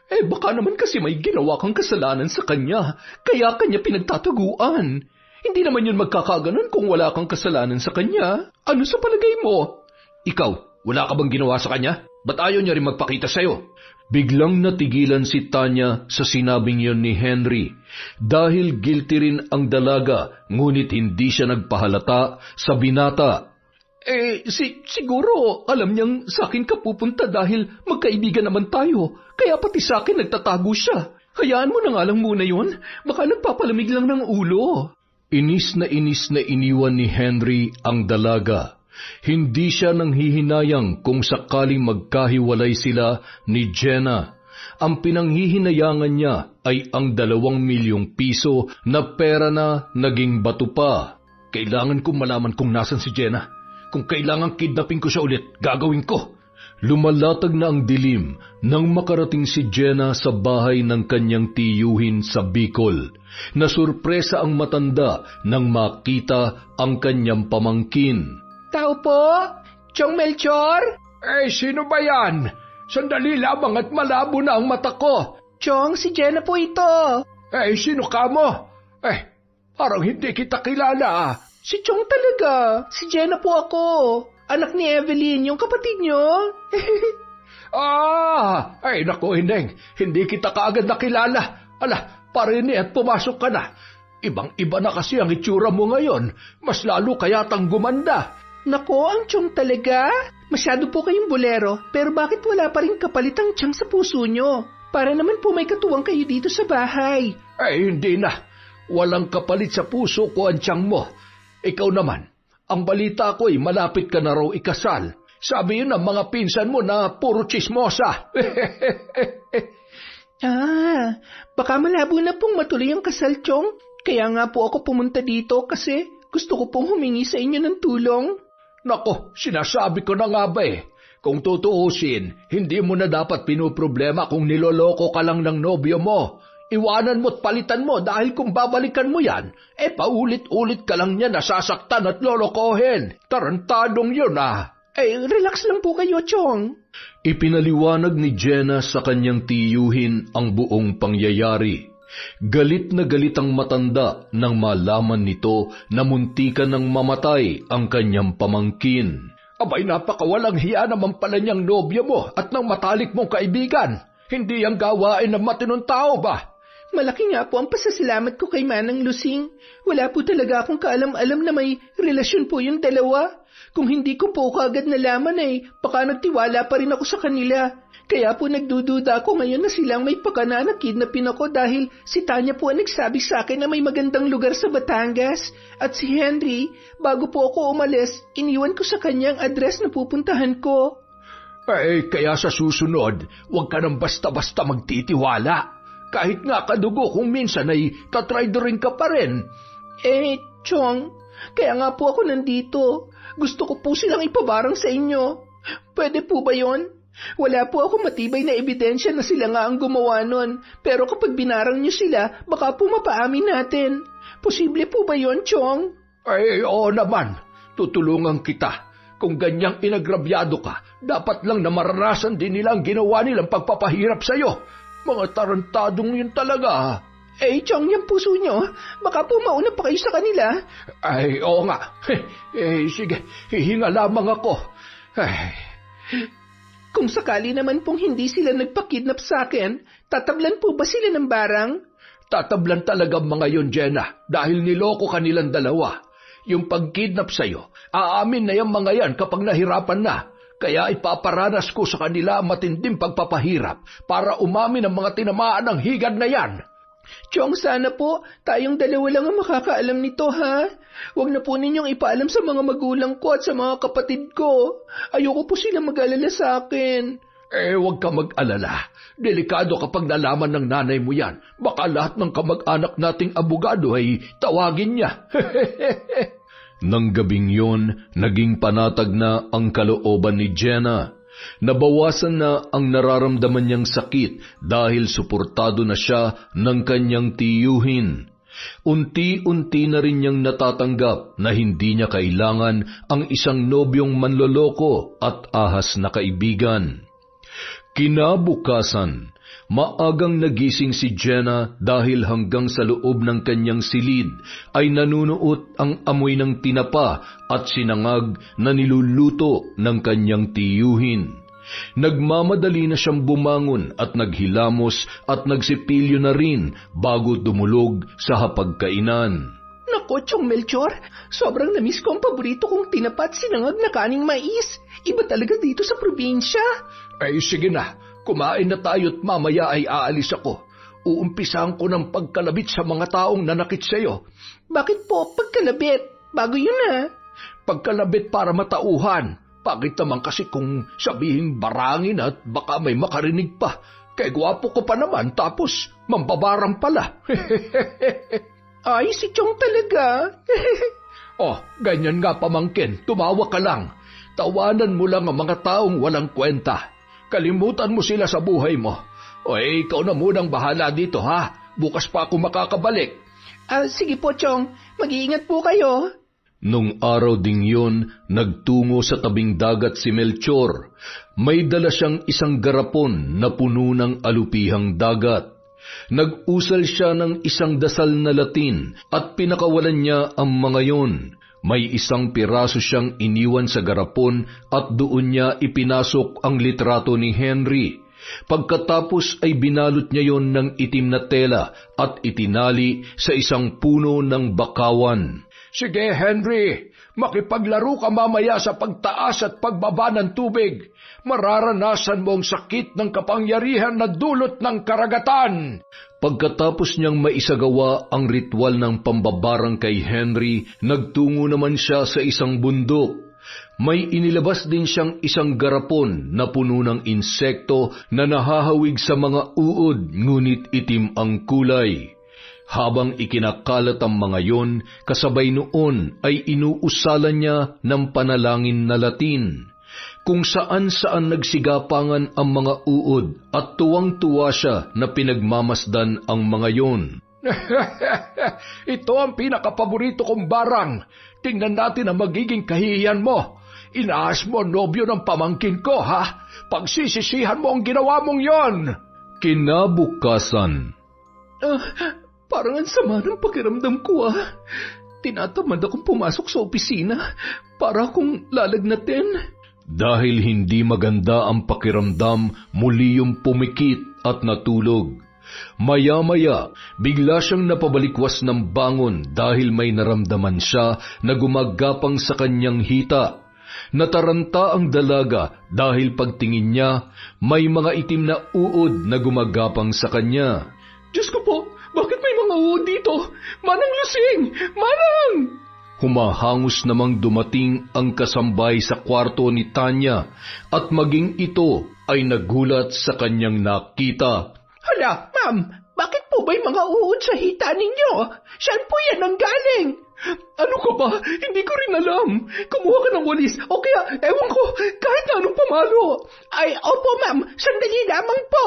Eh baka naman kasi may ginawa kang kasalanan sa kanya, kaya kanya pinagtataguan. Hindi naman yun magkakaganon kung wala kang kasalanan sa kanya. Ano sa palagay mo? Ikaw, wala ka bang ginawa sa kanya? Ba't ayaw niya rin magpakita sa'yo? Biglang natigilan si Tanya sa sinabing yon ni Henry dahil guilty rin ang dalaga ngunit hindi siya nagpahalata sa binata. Siguro alam niyang sa akin ka pupunta dahil magkaibigan naman tayo, kaya pati sa akin nagtatago siya. Hayaan mo na nga lang muna yun, baka nagpapalamig lang ng ulo. Inis na iniwan ni Henry ang dalaga. Hindi siya nanghihinayang kung sakaling magkahiwalay sila ni Jenna. Ang pinanghihinayangan niya ay ang 2 milyong piso na pera na naging bato pa. Kailangan kong malaman kung nasan si Jenna. Kung kailangan kidnapin ko siya ulit, gagawin ko. Lumalatag na ang dilim nang makarating si Jenna sa bahay ng kanyang tiyuhin sa Bicol. Nasurpresa ang matanda nang makita ang kanyang pamangkin. Tao po? Chong Melchor? Sino ba yan? Sandali lamang at malabo na ang mata ko. Chong, si Jenna po ito. Sino ka mo? Parang hindi kita kilala. Si Chong talaga. Si Jenna po ako. Anak ni Evelyn, yung kapatid nyo. Naku, Hineng. Hindi kita kaagad nakilala. Parini at pumasok ka na. Ibang-iba na kasi ang itsura mo ngayon. Mas lalo kayatang gumanda. Nako, ang Chong talaga. Masyado po kayong bolero, pero bakit wala pa rin kapalitang tiyang sa puso nyo? Para naman po may katuwang kayo dito sa bahay. Hindi na. Walang kapalit sa puso ko ang tiyang mo. Ikaw naman, ang balita ko'y malapit ka na raw ikasal. Sabi yun ng mga pinsan mo na puro chismosa. Baka malabo na pong matuloy ang kasal, Chong. Kaya nga po ako pumunta dito kasi gusto ko pong humingi sa inyo ng tulong. Nako, sinasabi ko na nga ba eh. Kung tutuusin, hindi mo na dapat pinoproblema kung niloloko ka lang ng nobyo mo. Iwanan mo't palitan mo dahil kung babalikan mo yan, paulit-ulit ka lang niya nasasaktan at lolokohin. Tarantadong yun Relax lang po kayo, Chong. Ipinaliwanag ni Jenna sa kanyang tiyuhin ang buong pangyayari. Galit na galit ang matanda nang malaman nito na muntikan ng mamatay ang kanyang pamangkin. Abay, napakawalang hiya naman pala niyang nobyo mo at ng matalik mong kaibigan. Hindi ang gawain ng matinong tao ba? Malaki nga po ang pasasalamat ko kay Manang Lusing. Wala po talaga akong kaalam-alam na may relasyon po yung dalawa. Kung hindi ko po kaagad nalaman baka nagtiwala pa rin ako sa kanila. Kaya po nagdududa ako ngayon na silang may pakana na kidnapin ako dahil si Tanya po ang nagsabi sa akin na may magandang lugar sa Batangas. At si Henry, bago po ako umalis, iniwan ko sa kanya ang address na pupuntahan ko. Kaya sa susunod, huwag ka nang basta-basta magtitiwala. Kahit nga kadugo kung minsan ay tatraidorin ka pa rin. Chong, kaya nga po ako nandito. Gusto ko po silang ipabarang sa inyo. Pwede po ba yon? Wala po ako matibay na ebidensya na sila nga ang gumawa nun. Pero kapag binarang niyo sila, baka po mapaamin natin. Posible po ba yon, Chong? Ay, oo naman. Tutulungan kita. Kung ganyang inagrabyado ka, dapat lang na maranasan din nila ang ginawa nilang pagpapahirap sa'yo. Mga tarantadong yun talaga. Chong, yung puso nyo, baka po mauna pa kayo sa kanila. Ay, oo nga. Sige, hihinga lamang ako. Ay. Kung sakali naman pong hindi sila nagpakidnap sa akin, tatablan po ba sila ng barang? Tatablan talaga mga yun, Jenna, dahil niloko kanilang dalawa. Yung pagkidnap sa'yo, aamin na yung mga yan kapag nahirapan na. Kaya ipaparanas ko sa kanila ang matinding pagpapahirap para umamin ang mga tinamaan ng higad na yan. Chong, sana po, tayong dalawa lang ang makakaalam nito, ha? Huwag na po ninyong ipaalam sa mga magulang ko at sa mga kapatid ko. Ayoko po sila mag-alala sa akin. Huwag ka mag-alala. Delikado kapag nalaman ng nanay mo yan. Baka lahat ng kamag-anak nating abogado ay tawagin niya. Nang gabing yon, naging panatag na ang kalooban ni Jenna. Nabawasan na ang nararamdaman niyang sakit dahil suportado na siya ng kanyang tiyuhin. Unti-unti na rin niyang natatanggap na hindi niya kailangan ang isang nobyong manloloko at ahas na kaibigan. Kinabukasan, maagang nagising si Jenna dahil hanggang sa loob ng kanyang silid ay nanunuot ang amoy ng tinapa at sinangag na niluluto ng kanyang tiyuhin. Nagmamadali na siyang bumangon at naghilamos at nagsipilyo na rin bago dumulog sa hapagkainan. Nako, Chong Melchor, sobrang namiss ko ang paborito kong tinapa at sinangag na kaning mais. Iba talaga dito sa probinsya. Sige na, kumain na tayo't mamaya ay aalis ako. Uumpisahan ko ng pagkalabit sa mga taong nanakit sa'yo. Bakit po pagkalabit? Bago yun na. Pagkalabit para matauhan. Bakit naman kasi kung sabihin barangin at baka may makarinig pa. Kaya gwapo ko pa naman tapos mambabarang pala. Ay, si Chong talaga. Ganyan nga pamangkin, tumawa ka lang. Tawanan mo lang ang mga taong walang kwenta. Kalimutan mo sila sa buhay mo. Ikaw na munang bahala dito, ha? Bukas pa ako makakabalik. Sige po, Chong. Mag-iingat po kayo. Nung araw ding yun, nagtungo sa tabing dagat si Melchor. May dala siyang isang garapon na puno ng alupihang dagat. Nag-usal siya ng isang dasal na Latin at pinakawalan niya ang mga yon. May isang piraso siyang iniwan sa garapon at doon niya ipinasok ang litrato ni Henry. Pagkatapos ay binalot niya yon ng itim na tela at itinali sa isang puno ng bakawan. Sige, Henry, makipaglaro ka mamaya sa pagtaas at pagbaba ng tubig. Mararanasan mo ang sakit ng kapangyarihan na dulot ng karagatan. Pagkatapos niyang maisagawa ang ritual ng pambabarang kay Henry, nagtungo naman siya sa isang bundok. May inilabas din siyang isang garapon na puno ng insekto na nahahawig sa mga uod, ngunit itim ang kulay. Habang ikinakalat ang mga yon, kasabay noon ay inuusalan niya ng panalangin na Latin, kung saan-saan nagsigapangan ang mga uod at tuwang-tuwa siya na pinagmamasdan ang mga yon. Ito ang pinakapaborito kong barang. Tingnan natin ang magiging kahihiyan mo. Inaas mo ang nobyo ng pamangkin ko, ha? Pagsisisihan mo ang ginawa mong yon. Kinabukasan. Parang ang sama ng pakiramdam ko, Tinatamad akong pumasok sa opisina para akong lalagnatin. Dahil hindi maganda ang pakiramdam, muli yung pumikit at natulog. Maya-maya, bigla siyang napabalikwas ng bangon dahil may naramdaman siya na gumagapang sa kanyang hita. Nataranta ang dalaga dahil pagtingin niya, may mga itim na uod na gumagapang sa kanya. Diyos ko po, bakit may mga uod dito? Manang lusing! Manang! Humahangos namang dumating ang kasambay sa kwarto ni Tanya at maging ito ay nagulat sa kanyang nakita. Hala, ma'am, bakit po ba'y mga uod sa hita ninyo? Saan po yan ang galing? Ano ka ba? Hindi ko rin alam. Kumuha ka ng walis o kaya, ewan ko, kahit na anong pamalo. Ay, opo ma'am, sandali lamang po.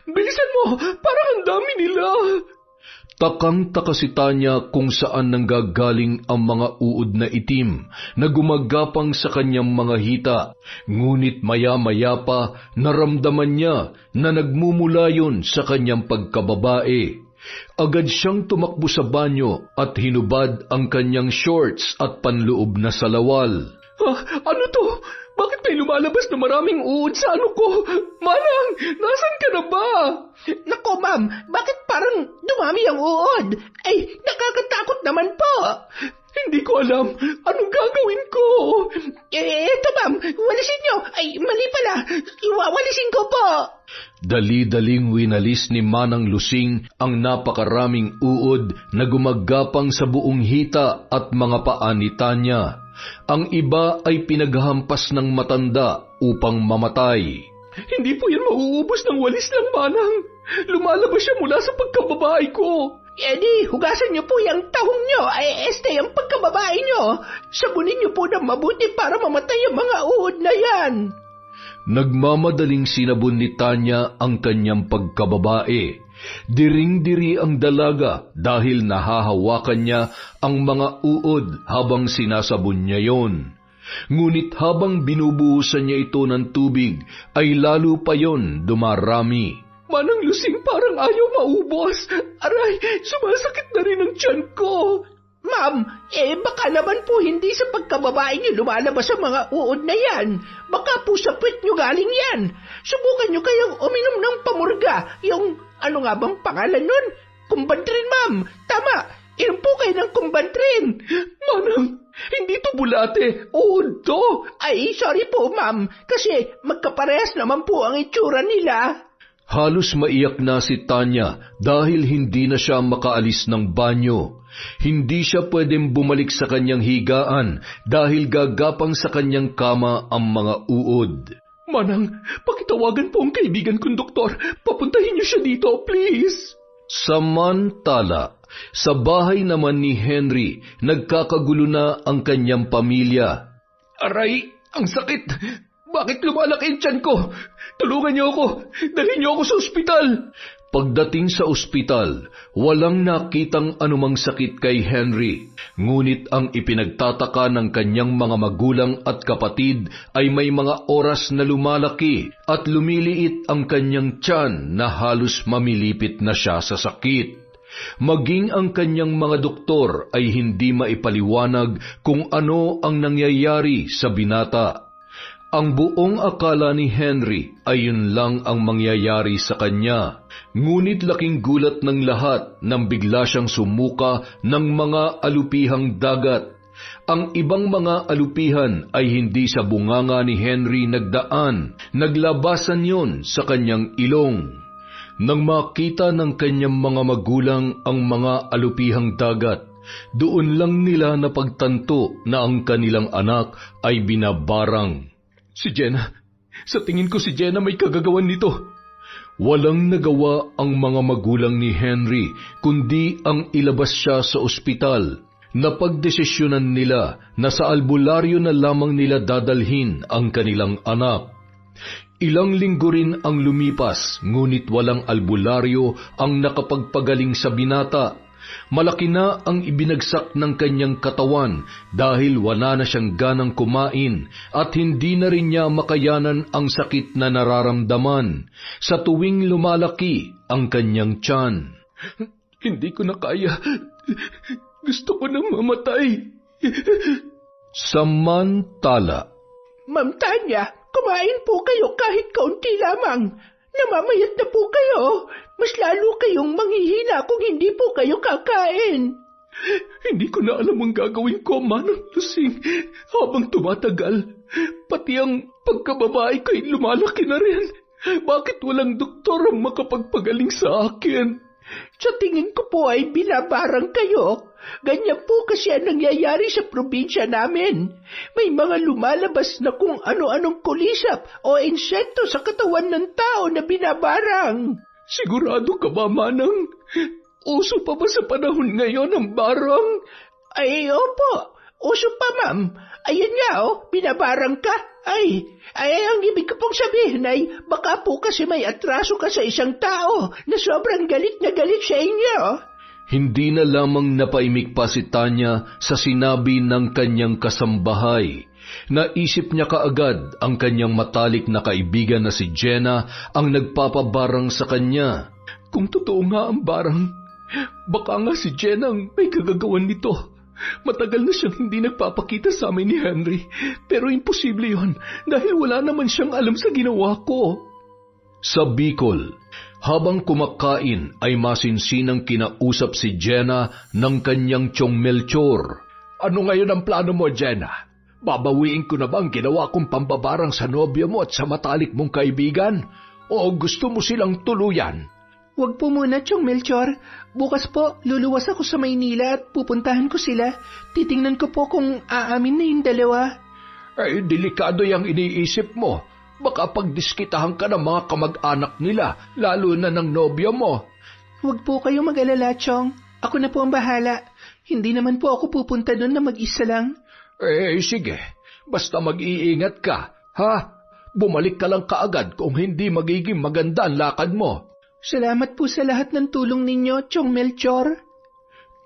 Bilisan mo, parang ang dami nila. Takang-taka si Tanya kung saan nanggagaling ang mga uod na itim na gumagapang sa kanyang mga hita. Ngunit maya-maya pa naramdaman niya na nagmumula yun sa kanyang pagkababae. Agad siyang tumakbo sa banyo at hinubad ang kanyang shorts at panloob na salawal. Ano to? Bakit may lumalabas na maraming uod sa ano ko? Manang, nasan ka na ba? Nako ma'am, bakit parang dumami ang uod? Ay, nakakatakot naman po. Hindi ko alam. Anong gagawin ko? Eto ma'am, walisin nyo. Ay, mali pala. Walisin ko po. Dali-daling winalis ni Manang Lusing ang napakaraming uod na gumagapang sa buong hita at mga paa ni Tanya. Ang iba ay pinaghampas ng matanda upang mamatay. Hindi po yan mauubos ng walis lang, Manang. Lumalabas siya mula sa pagkababae ko. Di, hugasan niyo po yung tahong niyo. Ay, ang pagkababae niyo. Sabunin niyo po ng mabuti para mamatay ang mga uod na yan. Nagmamadaling sinabon ni Tanya ang kanyang pagkababae. Diring-diri ang dalaga dahil nahahawakan niya ang mga uod habang sinasabon niya yon. Ngunit habang binubuhusan niya ito ng tubig, ay lalo pa yon dumarami. Manang Lusing, parang ayaw maubos. Aray, sumasakit na rin ang tiyan ko. Ma'am, baka naman po hindi sa pagkababae niyo lumalabas ang mga uod na yan. Baka po sa puwet niyo galing yan. Subukan niyo kayong uminom ng pamurga. Yung, ano nga bang pangalan nun? Kumbantrin, ma'am. Tama, inom po kayo ng kumbantrin. Manang, hindi to bulate. Uod to. Ay, sorry po, ma'am. Kasi magkaparehas naman po ang itsura nila. Halos maiyak na si Tanya dahil hindi na siya makaalis ng banyo. Hindi siya pwedeng bumalik sa kanyang higaan dahil gagapang sa kanyang kama ang mga uod. Manang, pakitawagan po ang kaibigan kong doktor. Papuntahin niyo siya dito, please. Samantala, sa bahay naman ni Henry, nagkakagulo na ang kanyang pamilya. Aray, ang sakit. Bakit lumalaki ang tiyan ko? Tulungan niyo ako. Dalhin niyo ako sa ospital. Pagdating sa ospital, walang nakitang anumang sakit kay Henry. Ngunit ang ipinagtataka ng kanyang mga magulang at kapatid ay may mga oras na lumalaki at lumiliit ang kanyang tiyan na halos mamilipit na siya sa sakit. Maging ang kanyang mga doktor ay hindi maipaliwanag kung ano ang nangyayari sa binata. Ang buong akala ni Henry ay yun lang ang mangyayari sa kanya. Ngunit laking gulat ng lahat nang bigla siyang sumuka ng mga alupihang dagat. Ang ibang mga alupihan ay hindi sa bunganga ni Henry nagdaan, naglabasan yon sa kanyang ilong. Nang makita ng kanyang mga magulang ang mga alupihang dagat, doon lang nila napagtanto na ang kanilang anak ay binabarang. Si Jenna. Sa tingin ko si Jenna may kagagawan nito. Walang nagawa ang mga magulang ni Henry kundi ang ilabas siya sa ospital. Napagdesisyonan nila na sa albularyo na lamang nila dadalhin ang kanilang anak. Ilang linggo rin ang lumipas, ngunit walang albularyo ang nakapagpagaling sa binata. Malaki na ang ibinagsak ng kanyang katawan dahil wala na siyang ganang kumain at hindi na rin niya makayanan ang sakit na nararamdaman sa tuwing lumalaki ang kanyang tiyan. Hindi ko na kaya. Gusto ko nang mamatay. Samantala, Ma'am Tanya, kumain po kayo kahit kaunti lamang. Namamayat na po kayo. Mas lalo kayong manghihina kung hindi po kayo kakain. Hindi ko na alam ang gagawin ko, Manang Lusing. Habang tumatagal, pati ang pagkababae ko'y lumalaki na rin. Bakit walang doktor ang makapagpagaling sa akin? Sa tingin ko po ay binabarang kayo. Ganyan po kasi ang nangyayari sa probinsya namin. May mga lumalabas na kung ano-anong kulisap o insekto sa katawan ng tao na binabarang. Sigurado ka ba, Manang? Uso pa ba sa panahon ngayon ang barang? Ay, opo. Uso pa, ma'am. Ayan nga, binabarang ka. Ay, ang ibig ko pong sabihin ay, baka po kasi may atraso ka sa isang tao na sobrang galit na galit sa inyo. Hindi na lamang napaimik pa si Tanya sa sinabi ng kanyang kasambahay. Naisip niya kaagad ang kanyang matalik na kaibigan na si Jenna ang nagpapabarang sa kanya. Kung totoo nga ang barang, baka nga si Jenna ang may kagagawan nito. Matagal na siyang hindi nagpapakita sa amin ni Henry, pero imposible yon dahil wala naman siyang alam sa ginawa ko. Sa Bicol, habang kumakain ay masinsinang kinausap si Jenna ng kanyang tiyong Melchor. Ano ngayon ang plano mo, Jenna? Babawiin ko na ba ang ginawa kong pambabarang sa nobyo mo at sa matalik mong kaibigan? O gusto mo silang tuluyan? Huwag po muna, Chong Melchor. Bukas po, luluwas ako sa Maynila at pupuntahan ko sila. Titingnan ko po kung aamin na yung dalawa. Ay, delikado yung iniisip mo. Baka pagdiskitahan ka ng mga kamag-anak nila, lalo na ng nobyo mo. Huwag po kayo mag-alala, Chong. Ako na po ang bahala. Hindi naman po ako pupunta doon na mag-isa lang. Sige. Basta mag-iingat ka, ha? Bumalik ka lang kaagad kung hindi magiging maganda ang lakad mo. Salamat po sa lahat ng tulong ninyo, Chong Melchor.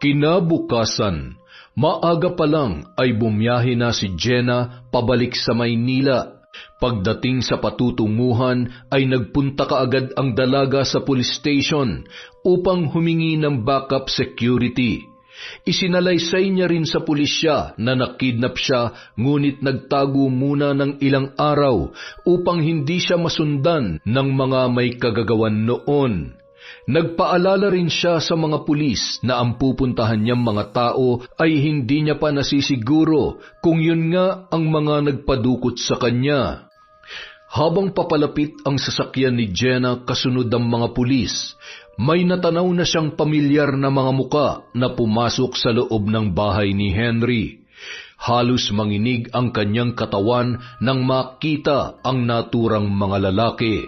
Kinabukasan, maaga pa lang ay bumiyahe na si Jenna pabalik sa Maynila. Pagdating sa patutunguhan ay nagpunta kaagad ang dalaga sa police station upang humingi ng backup security. Isinalaysay niya rin sa pulisya na nakidnap siya ngunit nagtago muna ng ilang araw upang hindi siya masundan ng mga may kagagawan noon. Nagpaalala rin siya sa mga pulis na ang pupuntahan niyang mga tao ay hindi niya pa nasisiguro kung yun nga ang mga nagpadukot sa kanya. Habang papalapit ang sasakyan ni Jenna kasunod ang mga pulis, may natanaw na siyang pamilyar na mga muka na pumasok sa loob ng bahay ni Henry. Halos manginig ang kanyang katawan nang makita ang naturang mga lalaki.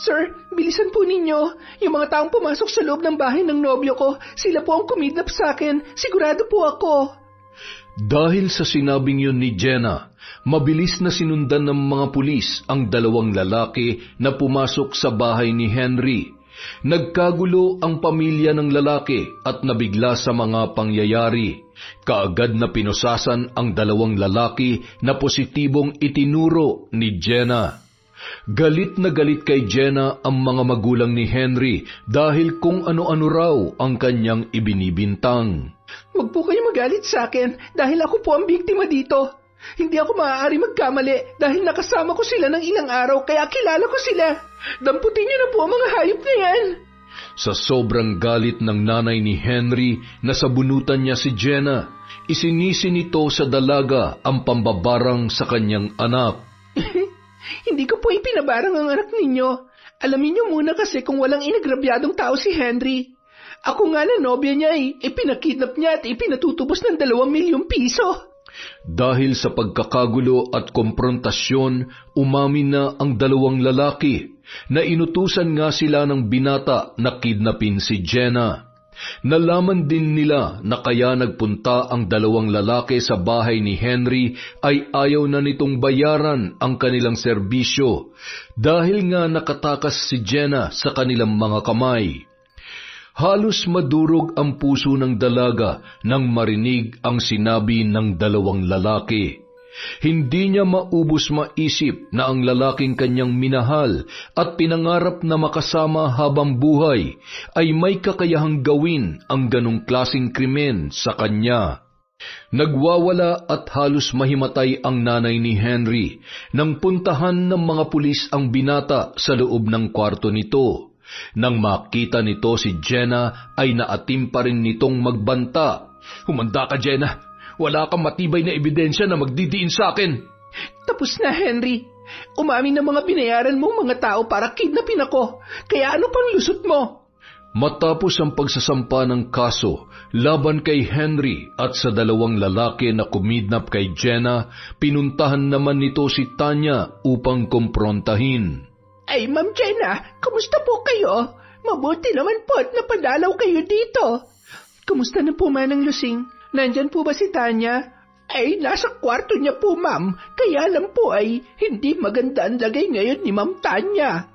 Sir, bilisan po ninyo. Yung mga taong pumasok sa loob ng bahay ng nobyo ko, sila po ang kumidnap sa akin. Sigurado po ako. Dahil sa sinabing yun ni Jenna, mabilis na sinundan ng mga pulis ang dalawang lalaki na pumasok sa bahay ni Henry. Nagkagulo ang pamilya ng lalaki at nabigla sa mga pangyayari. Kaagad na pinusasan ang dalawang lalaki na positibong itinuro ni Jenna. Galit na galit kay Jenna ang mga magulang ni Henry dahil kung ano-ano raw ang kanyang ibinibintang. Huwag po kayo magalit sa akin dahil ako po ang biktima dito. Hindi ako maaari magkamali dahil nakasama ko sila ng ilang araw kaya kilala ko sila. Damputin niyo na po ang mga hayop na yan. Sa sobrang galit ng nanay ni Henry na sabunutan niya si Jenna, isinisi nito sa dalaga ang pambabarang sa kanyang anak. Hindi ko po ipinabarang ang anak ninyo. Alamin niyo muna kasi kung walang inagrabyadong tao si Henry. Ako nga na nobya niya ipinakidnap niya at ipinatutubos ng 2 milyong piso. Dahil sa pagkakagulo at komprontasyon, umamin na ang dalawang lalaki na inutusan nga sila ng binata na kidnapin si Jenna. Nalaman din nila na kaya nagpunta ang dalawang lalaki sa bahay ni Henry ay ayaw na nitong bayaran ang kanilang serbisyo dahil nga nakatakas si Jenna sa kanilang mga kamay. Halos madurog ang puso ng dalaga nang marinig ang sinabi ng dalawang lalaki. Hindi niya maubos maisip na ang lalaking kanyang minahal at pinangarap na makasama habang buhay ay may kakayahang gawin ang ganong klaseng krimen sa kanya. Nagwawala at halos mahimatay ang nanay ni Henry nang puntahan ng mga pulis ang binata sa loob ng kwarto nito. Nang makita nito si Jenna ay naatim pa rin nitong magbanta. Humanda ka, Jenna. Wala kang matibay na ebidensya na magdidiin sa akin. Tapos na, Henry. Umamin ng mga binayaran mong mga tao para kidnapin ako. Kaya ano pang lusot mo? Matapos ang pagsasampa ng kaso laban kay Henry at sa dalawang lalaki na kumidnap kay Jenna, pinuntahan naman nito si Tanya upang kumprontahin. Ay, Ma'am Jenna, kumusta po kayo? Mabuti naman po at napadalaw kayo dito. Kumusta na po Manang Lusing? Nandyan po ba si Tanya? Ay, nasa kwarto niya po, ma'am. Kaya lang po ay hindi maganda ang lagay ngayon ni Ma'am Tanya.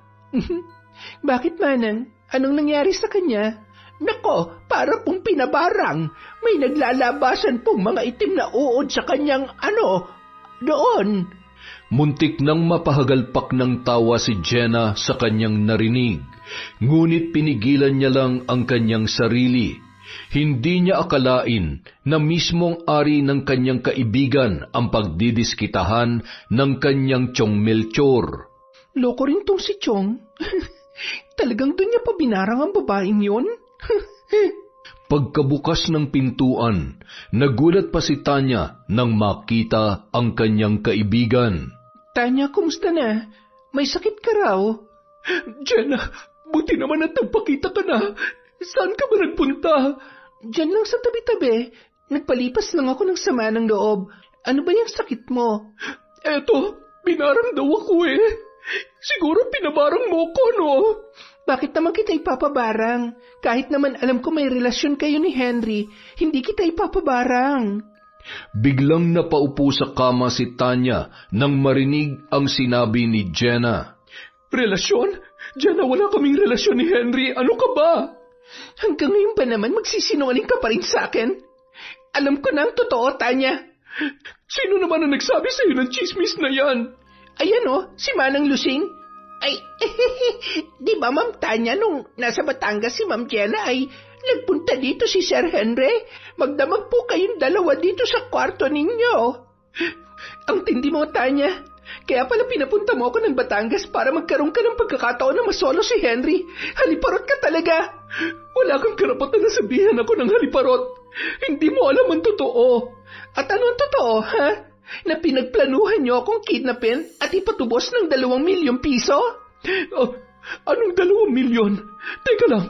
Bakit, Manang? Anong nangyari sa kanya? Nako, para pong pinabarang. May naglalabasan pong mga itim na uod sa kanyang doon. Muntik nang mapahagalpak ng tawa si Jenna sa kanyang narinig, ngunit pinigilan niya lang ang kanyang sarili. Hindi niya akalain na mismong ari ng kanyang kaibigan ang pagdidiskitahan ng kanyang Chong Melchor. Loko rin tong si Chong. Talagang doon niya pa binarang ang babaeng yun? Pagkabukas ng pintuan, nagulat pa si Tanya nang makita ang kanyang kaibigan. Tanya, kumusta na? May sakit ka raw? Jenna, buti naman at nagpakita ka na. Saan ka ba nagpunta? Diyan lang sa tabi-tabi. Nagpalipas lang ako ng sama ng loob. Ano ba yung sakit mo? Eto, binarang daw ako eh. Siguro pinabarang mo ko, no? Bakit naman kita ipapabarang? Kahit naman alam ko may relasyon kayo ni Henry, hindi kita ipapabarang. Biglang napaupo sa kama si Tanya nang marinig ang sinabi ni Jenna. Relasyon? Jenna, wala kaming relasyon ni Henry. Ano ka ba? Hanggang ngayon ba naman magsisinungaling ka pa rin sa akin? Alam ko na ang totoo, Tanya. Sino naman ang nagsabi sa'yo ng chismis na yan? Ayan si Manang Lusing. Ay, di ba Ma'am Tanya, nung nasa Batangas si Ma'am Jenna ay nagpunta dito si Sir Henry? Magdamag po kayong dalawa dito sa kwarto ninyo. Ang tindi mo, Tanya. Kaya pala pinapunta mo ako ng Batangas para magkaroon ka ng pagkakataon na masolo si Henry. Haliparot ka talaga. Wala kang karapatan na sabihan ako ng haliparot. Hindi mo alam ang totoo. At ano ang totoo, ha? Na pinagplanuhan niyo akong kidnapin at ipatubos ng 2 milyong piso? Anong 2 milyon? Teka lang,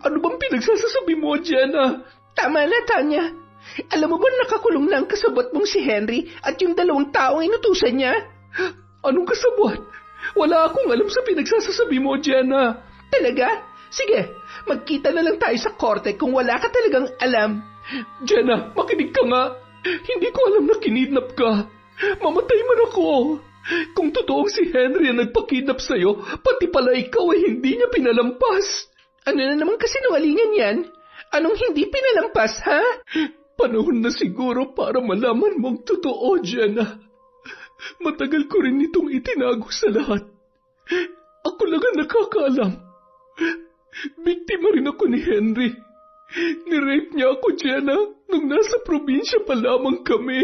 ano bang pinagsasasabi mo, Jenna? Tama na, Tanya. Alam mo ba nakakulong na ang kasabot mong si Henry at yung 2 taong inutusan niya? Anong kasabot? Wala akong alam sa pinagsasasabi mo, Jenna. Talaga? Sige, magkita na lang tayo sa korte kung wala ka talagang alam. Jenna, makinig ka nga. Hindi ko alam na kinidnap ka. Mamatay man ako. Kung totoong si Henry ang nagpakidnap sa'yo, pati pala ikaw ay hindi niya pinalampas. Ano na naman kasinungalingan yan? Anong hindi pinalampas, ha? Panahon na siguro para malaman mong totoo, Jenna. Matagal ko rin itong itinago sa lahat. Ako lang ang nakakaalam. Biktima rin ako ni Henry. Nirape niya ako, Jenna, nung nasa probinsya pa lamang kami.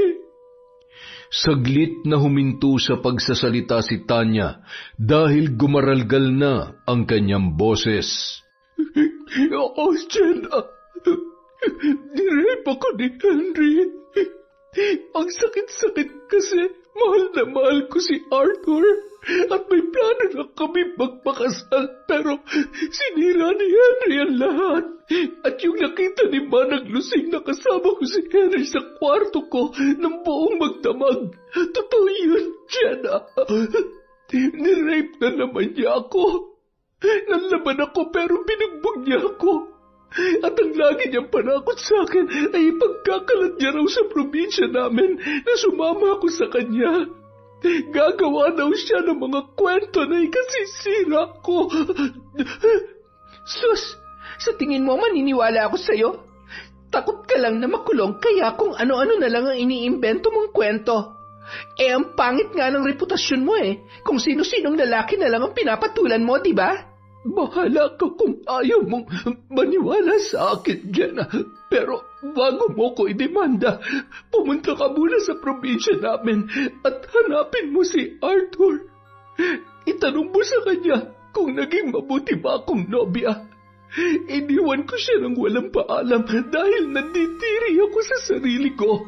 Saglit na huminto sa pagsasalita si Tanya dahil gumaralgal na ang kanyang boses. Oo, Jenna. Nirape ako ni Henry. Ang sakit-sakit kasi mahal na mahal ko si Arthur at may plano na kami magpakasal pero sinira ni Henry ang lahat. At yung nakita ni Manang Lusing na kasama ko si Henry sa kwarto ko ng buong magdamag. Totoo yun, Jenna. Nirape na naman niya ako. Nanlaban ako pero binugbog niya ako. At ang lagi niyang panakot sa akin ay ipagkakalat niya raw sa probinsya namin na sumama ako sa kanya. Gagawa daw siya ng mga kwento na ikasisira ko. Sus, sa tingin mo maniniwala ako sa'yo? Takot ka lang na makulong kaya kung ano-ano na lang ang iniimbento mong kwento. Ang pangit nga ng reputasyon mo kung sino-sinong lalaki na lang ang pinapatulan mo, di ba? Bahala ka kung ayaw mong maniwala sa akin, Jenna. Pero bago mo ko idemanda, pumunta ka muna sa probinsya namin at hanapin mo si Arthur. Itanong mo sa kanya kung naging mabuti ba akong nobya. Iniwan ko siya ng walang paalam dahil nanditiri ako sa sarili ko.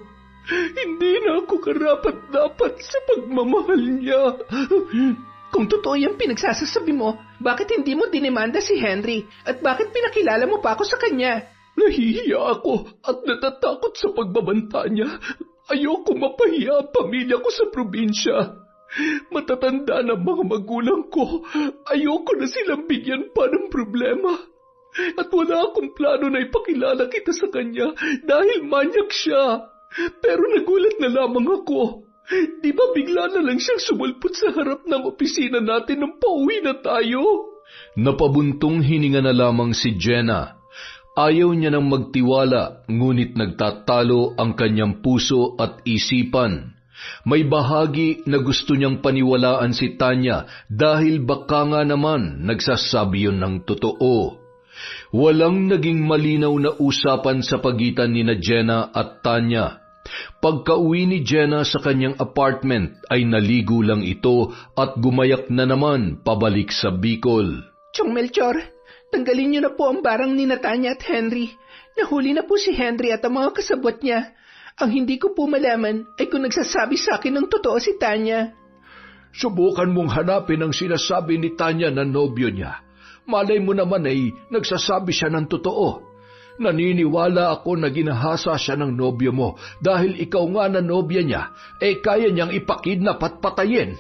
Hindi na ako karapat-dapat sa pagmamahal niya. Kung totoo yung pinagsasasabi mo, bakit hindi mo dinemanda si Henry at bakit pinakilala mo pa ako sa kanya? Nahihiya ako at natatakot sa pagbabanta niya. Ayoko mapahiya ang pamilya ko sa probinsya. Matatanda na mga magulang ko. Ayoko na silang bigyan pa ng problema. At wala akong plano na ipakilala kita sa kanya dahil manyak siya. Pero nagulat na lamang ako. Di ba bigla na lang siyang sumulpot sa harap ng opisina natin nang pauwi na tayo? Napabuntong hininga na lamang si Jenna. Ayaw niya nang magtiwala, ngunit nagtatalo ang kanyang puso at isipan. May bahagi na gusto niyang paniwalaan si Tanya dahil baka nga naman nagsasabi yun ng totoo. Walang naging malinaw na usapan sa pagitan ni Jenna at Tanya. Pagka-uwi ni Jenna sa kanyang apartment ay naligo lang ito at gumayak na naman pabalik sa Bicol. Chong Melchor, tanggalin niyo na po ang barang ni Tanya at Henry. Nahuli na po si Henry at ang mga kasabwat niya. Ang hindi ko po malaman ay kung nagsasabi sa akin ng totoo si Tanya. Subukan mong hanapin ang sinasabi ni Tanya na nobyo niya. Malay mo naman ay nagsasabi siya ng totoo. Naniniwala ako na ginahasa siya ng nobyo mo dahil ikaw nga na nobya niya, kaya niyang ipakidnap at patayin.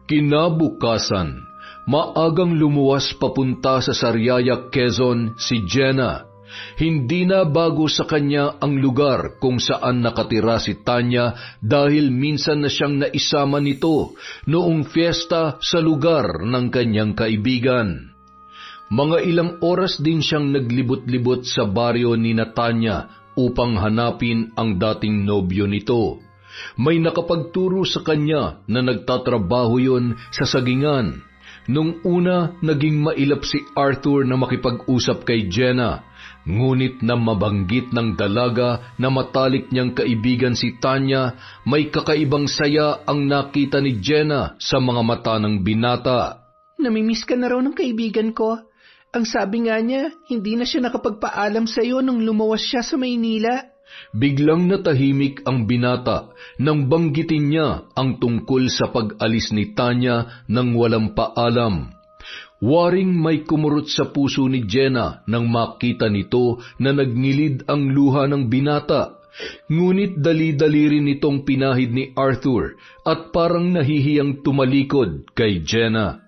Kinabukasan, maagang lumuwas papunta sa Sariaya, Quezon si Jenna. Hindi na bago sa kanya ang lugar kung saan nakatira si Tanya dahil minsan na siyang naisama nito noong fiesta sa lugar ng kanyang kaibigan. Mga ilang oras din siyang naglibot-libot sa baryo ni Tanya upang hanapin ang dating nobyo nito. May nakapagturo sa kanya na nagtatrabaho yun sa sagingan. Nung una, naging mailap si Arthur na makipag-usap kay Jenna. Ngunit na mabanggit ng dalaga na matalik niyang kaibigan si Tanya, may kakaibang saya ang nakita ni Jenna sa mga mata ng binata. Namimiss ka na raw ng kaibigan ko. Ang sabi nga niya, hindi na siya nakapagpaalam sa iyo nung lumawas siya sa Maynila. Biglang natahimik ang binata nang banggitin niya ang tungkol sa pag-alis ni Tanya nang walang paalam. Waring may kumurot sa puso ni Jenna nang makita nito na nagnilid ang luha ng binata. Ngunit dali-dali rin itong pinahid ni Arthur at parang nahihiyang tumalikod kay Jenna.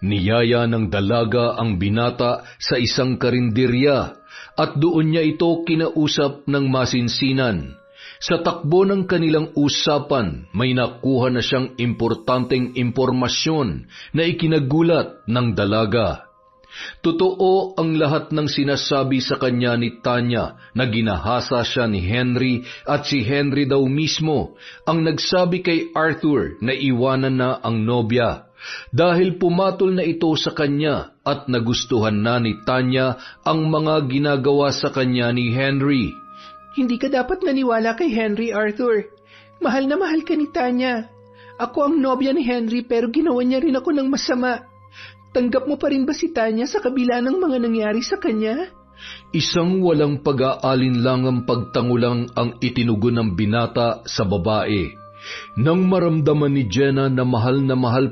Niyaya ng dalaga ang binata sa isang karinderya at doon niya ito kinausap ng masinsinan. Sa takbo ng kanilang usapan, may nakuha na siyang importanteng impormasyon na ikinagulat ng dalaga. Totoo ang lahat ng sinasabi sa kanya ni Tanya na ginahasa siya ni Henry at si Henry daw mismo ang nagsabi kay Arthur na iwanan na ang nobya. Dahil pumatol na ito sa kanya at nagustuhan na ni Tanya ang mga ginagawa sa kanya ni Henry. Hindi ka dapat naniwala kay Henry, Arthur. Mahal na mahal ka ni Tanya. Ako ang nobya ni Henry pero ginawa niya rin ako ng masama. Tanggap mo pa rin ba si Tanya sa kabila ng mga nangyari sa kanya? Isang walang pag-aalinlangang pagtangulang ang itinugon ng binata sa babae. Nang maramdaman ni Jenna na mahal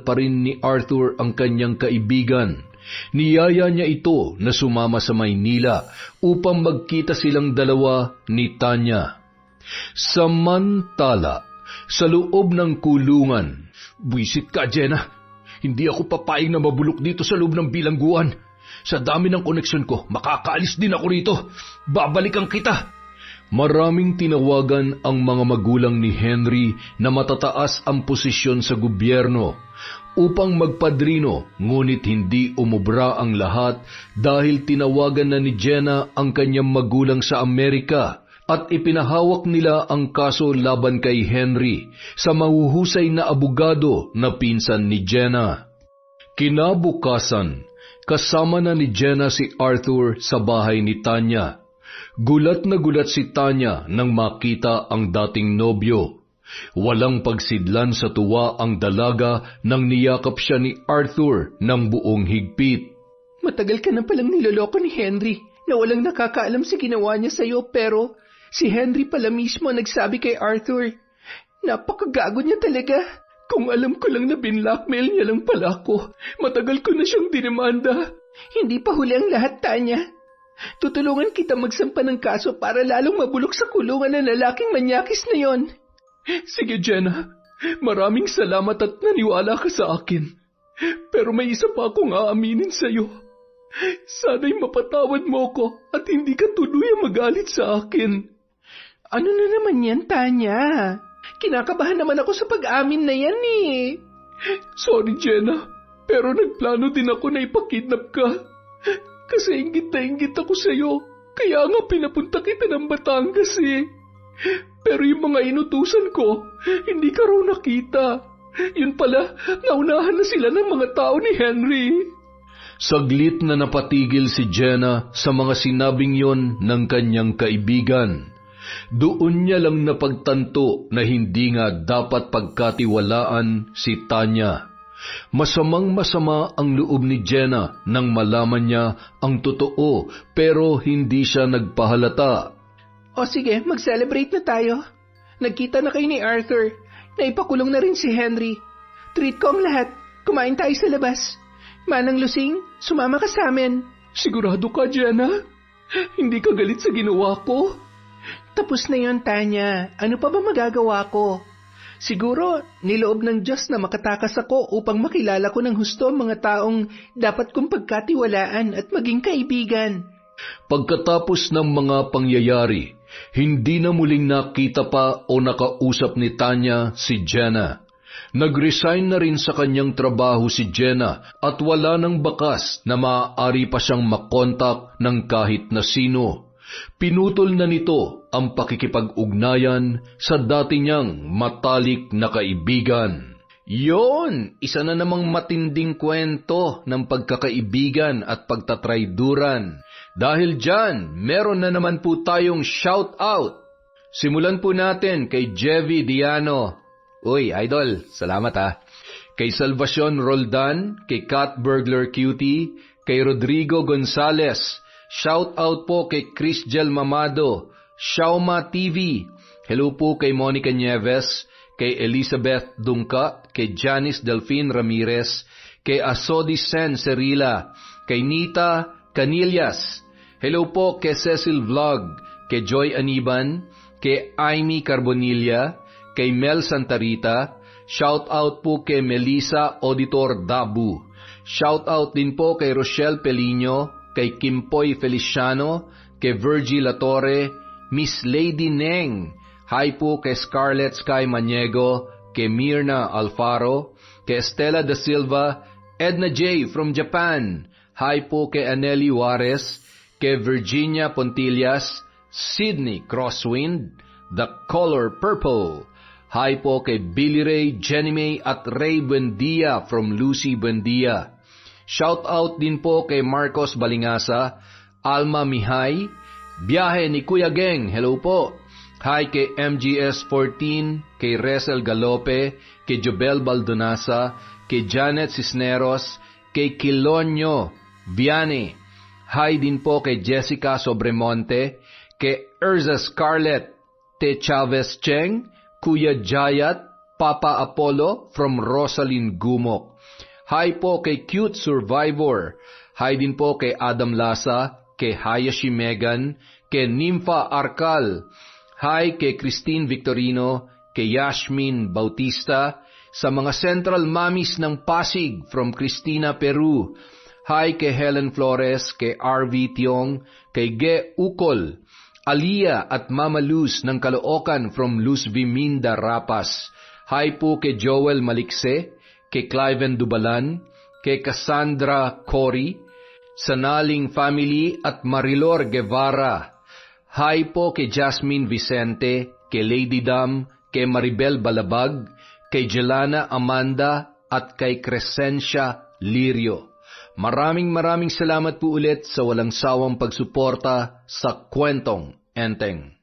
pa rin ni Arthur ang kanyang kaibigan, niyaya niya ito na sumama sa Maynila upang magkita silang dalawa ni Tanya. Samantala, sa loob ng kulungan, "Buisit ka, Jenna. Hindi ako papayag na mabulok dito sa loob ng bilangguan. Sa dami ng koneksyon ko, makakaalis din ako rito. Babalikan kita." Maraming tinawagan ang mga magulang ni Henry na matataas ang posisyon sa gobyerno upang magpadrino, ngunit hindi umubra ang lahat dahil tinawagan na ni Jenna ang kanyang magulang sa Amerika at ipinahawak nila ang kaso laban kay Henry sa mahuhusay na abogado na pinsan ni Jenna. Kinabukasan, kasama na ni Jenna si Arthur sa bahay ni Tanya. Gulat na gulat si Tanya nang makita ang dating nobyo. Walang pagsidlan sa tuwa ang dalaga nang niyakap siya ni Arthur ng buong higpit. Matagal ka na palang niloloko ni Henry na walang nakakaalam sa ginawa niya sa'yo pero si Henry pala mismo nagsabi kay Arthur. Napakagago niya talaga. Kung alam ko lang na binlockmail niya lang pala ako, matagal ko na siyang dinimanda. Hindi pa huli ang lahat, Tanya. Tutulungan kita magsampa ng kaso para lalong mabulok sa kulungan ng lalaking manyakis na yon. Sige, Jenna. Maraming salamat at naniwala ka sa akin. Pero may isa pa akong aaminin sa'yo. Sana'y mapatawad mo ko at hindi ka tuluyang magalit sa akin. Ano na naman yan, Tanya? Kinakabahan naman ako sa pag-amin na yan eh. Sorry, Jenna, pero nagplano din ako na ipakidnap ka. Kasi inggit na inggit ako sa'yo, kaya nga pinapunta kita ng Batangas eh. Pero yung mga inutusan ko, hindi ka raw nakita. Yun pala, naunahan na sila ng mga tao ni Henry. Saglit na napatigil si Jenna sa mga sinabing yon ng kanyang kaibigan. Doon niya lang napagtanto na hindi nga dapat pagkatiwalaan si Tanya. Masamang-masama ang loob ni Jenna nang malaman niya ang totoo pero hindi siya nagpahalata. O sige, mag-celebrate na tayo. Nagkita na kayo ni Arthur. Naipakulong na rin si Henry. Treat ko ang lahat. Kumain tayo sa labas. Manang Lusing, sumama ka sa amin. Sigurado ka, Jenna? Hindi ka galit sa ginawa ko? Tapos na yon, Tanya. Ano pa ba magagawa ko? Siguro, niloob ng Diyos na makatakas ako upang makilala ko ng husto ang mga taong dapat kong pagkatiwalaan at maging kaibigan. Pagkatapos ng mga pangyayari, hindi na muling nakita pa o nakausap ni Tanya si Jenna. Nag-resign na rin sa kanyang trabaho si Jenna at wala nang bakas na maaari pa siyang makontak ng kahit na sino. Pinutol na nito ang pakikipag-ugnayan sa dati niyang matalik na kaibigan. Yon, isa na namang matinding kwento ng pagkakaibigan at pagtatrayduran. Dahil dyan, meron na naman po tayong shout-out. Simulan po natin kay Jevy Diano. Uy, idol, salamat ha. Kay Salvacion Roldan, kay Cat Burglar Cutie, kay Rodrigo Gonzales. Shout-out po kay Chris Gel Mamado, Shauma TV. Hello po kay Monica Nieves, kay Elizabeth Dungka, kay Janice Delfin Ramirez, kay Asodi Sen Cerila, kay Nita Canillas. Hello po kay Cecil Vlog, kay Joy Aniban, kay Amy Carbonilla, kay Mel Santarita. Shout out po kay Melissa Auditor Dabu. Shout out din po kay Rochelle Pelino, kay Kimpoy Feliciano, kay Virgie Latorre, Miss Lady Neng. Hi po kay Scarlett Sky Maniego, kay Mirna Alfaro, kay Estela Da Silva, Edna J. from Japan. Hi po kay Anely Juarez, kay Virginia Pontillas, Sydney Crosswind, The Color Purple. Hi po kay Billy Ray, Jenny May at Ray Buendia from Lucy Buendia. Shout out din po kay Marcos Balingasa, Alma Mihay, Biyahe ni Kuya Geng, hello po. Hi kay MGS14, kay Resel Galope, kay Jobel Baldonasa, kay Janet Cisneros, kay Kilonyo Viane. Hi din po kay Jessica Sobremonte, kay Erza Scarlett, Te Chavez Cheng, Kuya Jayat, Papa Apollo from Rosalyn Gumok. Hi po kay Cute Survivor. Hi din po kay Adam Lasa, kay Hayashi Megan, kay Nympha Arcal. Hi kay Christine Victorino, kay Yasmin Bautista, sa mga Central Mommies ng Pasig from Cristina, Peru. Hi kay Helen Flores, kay RV Tiong, kay Ge Ukol, Alia at Mama Luz ng Caloocan from Luz Viminda, Rapas. Hi po kay Joel Malikse, kay Cliven Dubalan, kay Cassandra Cory, Sanaling Family at Marilor Guevara. Hi po kay Jasmine Vicente, kay Lady Dam, kay Maribel Balabag, kay Jelana Amanda at kay Crescencia Lirio. Maraming salamat po ulit sa walang sawang pagsuporta sa Kwentong Enteng.